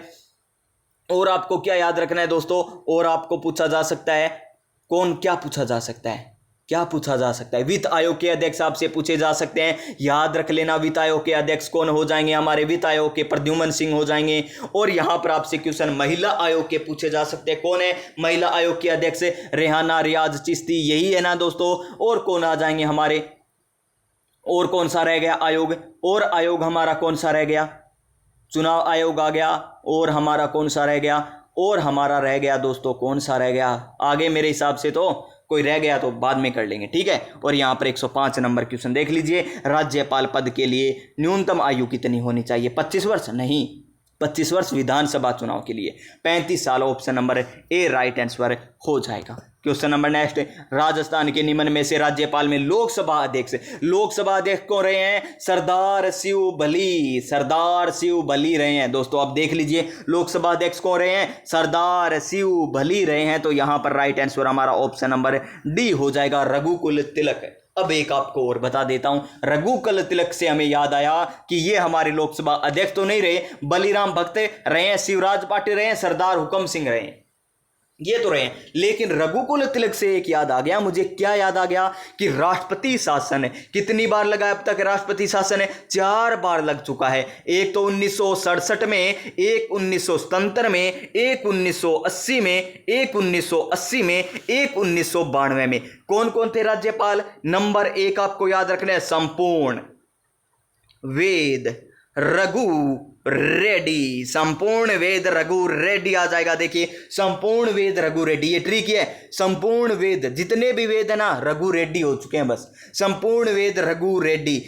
और आपको क्या याद रखना है दोस्तों? और आपको पूछा जा सकता है कौन, क्या पूछा जा सकता है, क्या पूछा जा सकता है? वित्त आयोग के अध्यक्ष आपसे पूछे जा सकते हैं, याद रख लेना। वित्त आयोग के अध्यक्ष कौन हो जाएंगे? हमारे वित्त आयोग के प्रद्युमन सिंह हो जाएंगे। और यहां पर आपसे क्वेश्चन महिला आयोग के पूछे जा सकते हैं। कौन है महिला आयोग के अध्यक्ष? रेहाना रियाज चिश्ती, यही है ना दोस्तों। और कौन आ जाएंगे हमारे, और कौन सा रह गया आयोग? और आयोग हमारा कौन सा रह गया? चुनाव आयोग आ गया। और हमारा कौन सा रह गया? और हमारा रह गया दोस्तों, कौन सा रह गया? आगे मेरे हिसाब से तो कोई रह गया तो बाद में कर लेंगे, ठीक है। और यहाँ पर 105 नंबर क्वेश्चन देख लीजिए। राज्यपाल पद के लिए न्यूनतम आयु कितनी होनी चाहिए? 25 वर्ष? नहीं, 25 वर्ष विधानसभा चुनाव के लिए। 35 साल option number A right answer हो जाएगा। क्वेश्चन नंबर नेक्स्ट, राजस्थान के निम्न में से राज्यपाल में लोकसभा अध्यक्ष कौन रहे हैं? सरदार शिव भली, सरदार शिव भली रहे हैं दोस्तों। आप देख लीजिए लोकसभा अध्यक्ष कौन रहे हैं? सरदार शिव भली रहे हैं। तो यहां पर राइट आंसर हमारा ऑप्शन नंबर डी हो जाएगा, रघुकुल तिलक। अब एक आपको और बता देता हूं, रघुकुल तिलक से हमें याद आया कि ये हमारे लोकसभा अध्यक्ष तो नहीं रहे, बलिराम भक्त रहे हैं, शिवराज पाटिल रहे हैं, सरदार हुकम सिंह रहे हैं, ये तो रहे। लेकिन रघुकुल तिलक से एक याद आ गया मुझे। क्या याद आ गया? कि राष्ट्रपति शासन कितनी बार लगा अब तक? राष्ट्रपति शासन 4 बार लग चुका है। एक तो 1967 में, एक 1977 में, एक 1980 में, एक 1980 में, एक 1992 में। कौन कौन थे राज्यपाल? नंबर 1 आपको याद रखना है, संपूर्ण वेद रघु रेड्डी। संपूर्ण वेद रघु रेड्डी आ जाएगा। देखिए संपूर्ण वेद रघु रेड्डी, ये ट्रिक है। संपूर्ण वेद, जितने भी वेद है ना, रघु रेड्डी हो चुके हैं बस। संपूर्ण वेद रघु रेड्डी।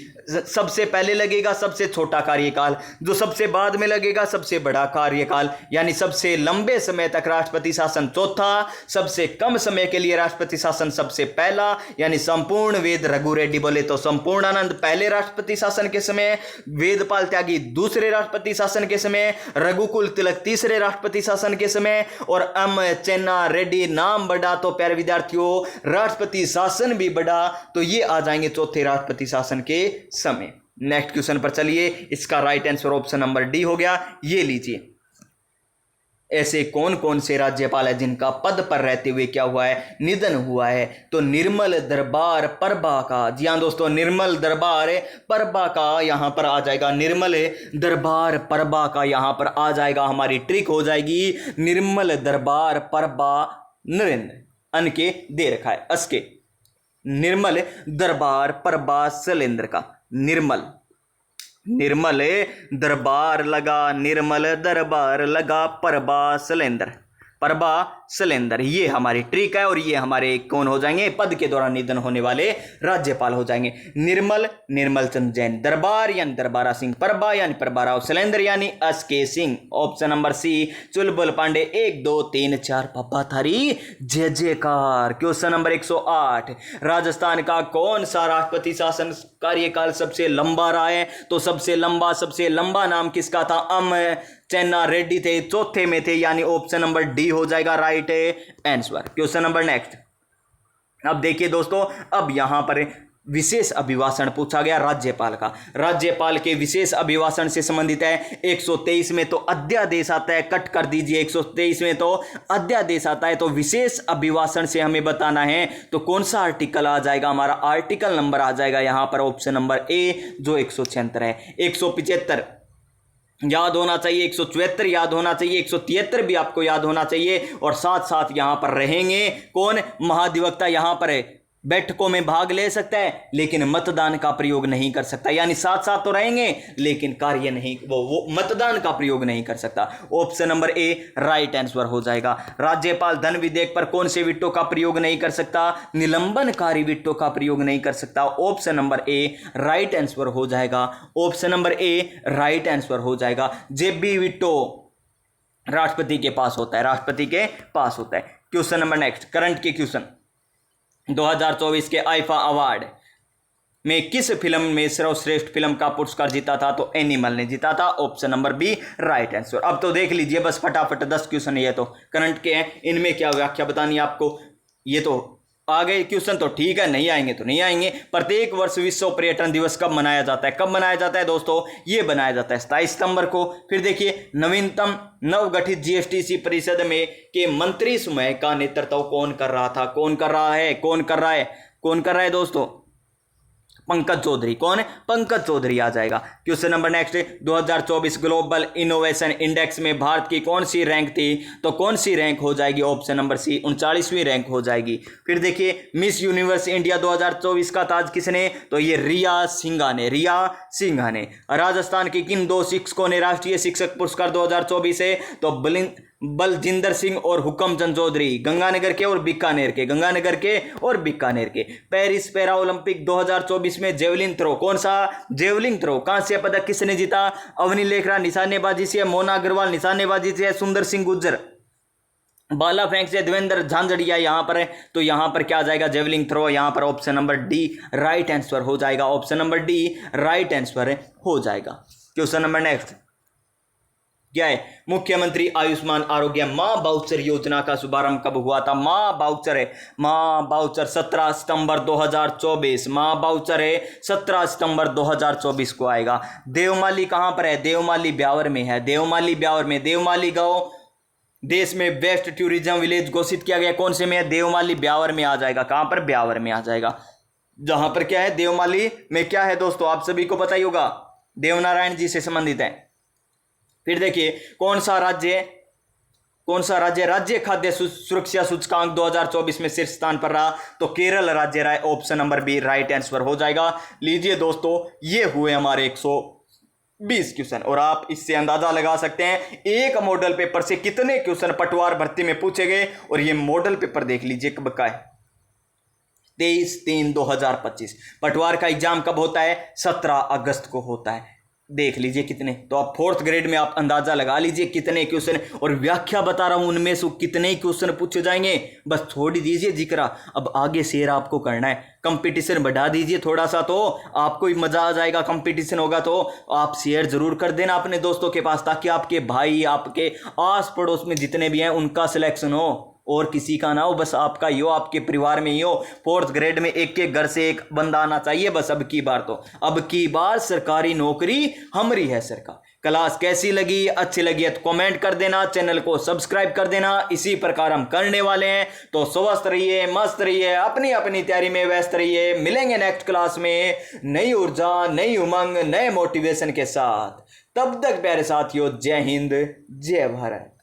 सबसे पहले लगेगा सबसे छोटा कार्यकाल, जो सबसे बाद में लगेगा सबसे बड़ा कार्यकाल। यानी सबसे लंबे समय तक राष्ट्रपति शासन चौथा, सबसे कम समय के लिए राष्ट्रपति शासन सबसे पहला। यानी संपूर्ण वेद रघु रेड्डी बोले तो संपूर्णानंद पहले राष्ट्रपति शासन के समय, वेदपाल त्यागी दूसरे राष्ट्रपति शासन के समय, रघुकुल तिलक तीसरे राष्ट्रपति शासन के समय, और एम चेन्ना रेड्डी नाम बढ़ा तो प्यारे विद्यार्थियों राष्ट्रपति शासन भी बढ़ा, तो ये आ जाएंगे चौथे राष्ट्रपति शासन के समय। नेक्स्ट क्वेश्चन पर चलिए। इसका right answer option number D हो गया। ये लीजिए, ऐसे कौन कौन से राज्यपाल है जिनका पद पर रहते हुए क्या हुआ है? निधन हुआ है। तो निर्मल दरबार परबा का, जी हां दोस्तों, निर्मल दरबार परबा का यहां पर आ जाएगा। निर्मल दरबार परबा का यहां पर आ जाएगा। हमारी ट्रिक हो जाएगी निर्मल दरबार परबा नरेंद्र, अन के दे रखा है अस के, निर्मल दरबार परबा शैलेंद्र का। निर्मल दरबार लगा, निर्मल दरबार लगा, परबा शैलेंद्र, परबा शैलेंद्र, ये हमारी ट्रिक है। और ये हमारे कौन हो जाएंगे? पद के दौरान निधन होने वाले राज्यपाल हो जाएंगे। निर्मल चंद जैन, दरबार यानी दरबारा सिंह, परबा यानी परबाराव शैलेंद्र यानी एस के Singh. Option number C Chulbul Pandey. 1 2 3 4 पप्पा थारी जय जयकार। क्वेश्चन नंबर 108, राजस्थान का कौन सा राष्ट्रपति शासन कार्यकाल सबसे लंबा रहा है? तो सबसे लंबा नाम किसका था? अम चेन्ना रेड्डी थे, चौथे में थे, यानी ऑप्शन नंबर डी हो जाएगा right answer. Question number next. अब देखिए दोस्तों, अब यहां पर विशेष अभिभाषण पूछा गया राज्यपाल का। राज्यपाल के विशेष अभिभाषण से संबंधित है। 123 में तो अध्यादेश आता है, कट कर दीजिए, 123 में तो अध्यादेश आता है। तो विशेष अभिभाषण से हमें बताना है तो कौन सा आर्टिकल आ जाएगा? हमारा आर्टिकल नंबर आ जाएगा यहां पर ऑप्शन नंबर ए, जो 176 है। 175 याद होना चाहिए, 174 याद होना चाहिए, 173 भी आपको याद होना चाहिए। और साथ साथ यहां पर रहेंगे कौन? महाधिवक्ता यहां पर है, बैठकों में भाग ले सकता है लेकिन मतदान का प्रयोग नहीं कर सकता। यानी साथ साथ तो रहेंगे लेकिन कार्य नहीं, वो मतदान का प्रयोग नहीं कर सकता। Option number A right answer हो जाएगा। राज्यपाल धन विधेयक पर कौन से विटो का प्रयोग नहीं कर सकता? निलंबनकारी विटो का प्रयोग नहीं कर सकता। Option number A right answer हो जाएगा। Option number A right answer हो जाएगा। जब भी विटो राष्ट्रपति के पास होता है, राष्ट्रपति के पास होता है। क्वेश्चन नंबर नेक्स्ट, करंट के क्वेश्चन। 2024 के आईफा अवार्ड में किस फिल्म में सर्वश्रेष्ठ फिल्म का पुरस्कार जीता था? तो एनिमल ने जीता था, option number B right answer. अब तो देख लीजिए बस फटाफट 10 क्वेश्चन है, ये तो करंट के हैं, इनमें क्या व्याख्या बतानी है आपको। ये तो आ गए क्वेश्चन तो ठीक है, नहीं आएंगे तो नहीं आएंगे। प्रत्येक वर्ष विश्व पर्यटन दिवस कब मनाया जाता है? कब मनाया जाता है दोस्तों? ये बनाया जाता है 27 सितंबर को। फिर देखिए, नवीनतम नवगठित जीएसटीसी परिषद में के मंत्री समूह का नेतृत्व कौन कर रहा था? कौन कर रहा है? कौन कर रहा है? कौन कर रहा है दोस्तों? पंकज चौधरी। कौन है? पंकज चौधरी आ जाएगा। Question number next, 2024 global innovation index में भारत की कौन सी रैंक थी? तो कौन सी रैंक हो जाएगी? ऑप्शन नंबर सी 39वीं रैंक हो जाएगी। फिर देखिए, मिस यूनिवर्स इंडिया 2024 का ताज किसने? तो ये रिया सिंघा ने, रिया सिंघा ने। राजस्थान के किन 2 शिक्षकों ने राष्ट्रीय शिक्षक पुरस्कार 2024 है? तो बलजिंदर सिंह और हुक्मचंद चौधरी, गंगानगर के और बीकानेर के, गंगानगर के और बीकानेर के। पेरिस पैरा ओलंपिक 2024 में जेवलिन थ्रो, कौन सा? जेवलिन थ्रो कांस्य पदक किसने जीता? अवनी लेखरा निशानेबाजी से, मोना अग्रवाल निशानेबाजी से, सुंदर सिंह गुर्जर बाला फेंक से, देवेंद्र झांझड़िया यहां पर है। तो यहां पर क्या आ जाएगा? Javelin throw. यहां पर option number D right answer हो जाएगा, option number D right answer हो जाएगा। क्वेश्चन नंबर नेक्स्ट क्या है? मुख्यमंत्री आयुष्मान आरोग्य मां वाउचर योजना का शुभारंभ कब हुआ था? मां वाउचर है, मां वाउचर 17 सितंबर 2024, मां वाउचर है 17 सितंबर 2024 को आएगा। देवमाली कहां पर है? देवमाली ब्यावर में है, देवमाली ब्यावर में। देवमाली गांव देश में बेस्ट टूरिज्म विलेज घोषित किया गया, कौन से में है? देवमाली ब्यावर में आ जाएगा। कहां पर? ब्यावर में आ जाएगा। जहां पर क्या है? देवमाली में क्या है दोस्तों? आप सभी को पता ही होगा, देवनारायण जी से संबंधित है। फिर देखिए, कौन सा राज्य राज्य खाद्य सुरक्षा सूचकांक 2024 में शीर्ष स्थान पर रहा? तो केरल राज्य रहा है, option number B right answer हो जाएगा। लीजिए दोस्तों, ये हुए हमारे 120 क्वेश्चन, और आप इससे अंदाजा लगा सकते हैं एक मॉडल पेपर से कितने क्वेश्चन पटवार भर्ती में पूछे गए। और ये मॉडल पेपर देख लीजिए कब का है, 23/3/2025। पटवार का एग्जाम कब होता है? 17 अगस्त को होता है। देख लीजिए कितने, तो आप 4th ग्रेड में आप अंदाजा लगा लीजिए कितने क्वेश्चन, और व्याख्या बता रहा हूं उनमें से कितने क्वेश्चन पूछे जाएंगे। बस छोड़ दीजिए जिक्र, अब आगे शेयर आपको करना है। कंपटीशन बढ़ा दीजिए थोड़ा सा, तो आपको भी मजा आ जाएगा। कंपटीशन होगा तो आप शेयर जरूर कर देना अपने दोस्तों के पास, ताकि आपके भाई, आपके आस पड़ोस में जितने भी हैं उनका सिलेक्शन हो, और किसी का ना हो, बस आपका ही हो, आपके परिवार में ही हो। 4th ग्रेड में एक एक घर से एक बंदा आना चाहिए बस। अब की बार तो, अब की बार सरकारी नौकरी हमारी है सरकार। क्लास कैसी लगी? अच्छी लगी है तो कमेंट कर देना, चैनल को सब्सक्राइब कर देना। इसी प्रकार हम करने वाले हैं, तो स्वस्थ रहिए, मस्त रहिए, अपनी अपनी तैयारी में व्यस्त रहिए। मिलेंगे नेक्स्ट क्लास में नई ऊर्जा, नई उमंग, नए मोटिवेशन के साथ। तब तक प्यारे साथियों, जय हिंद, जय भारत।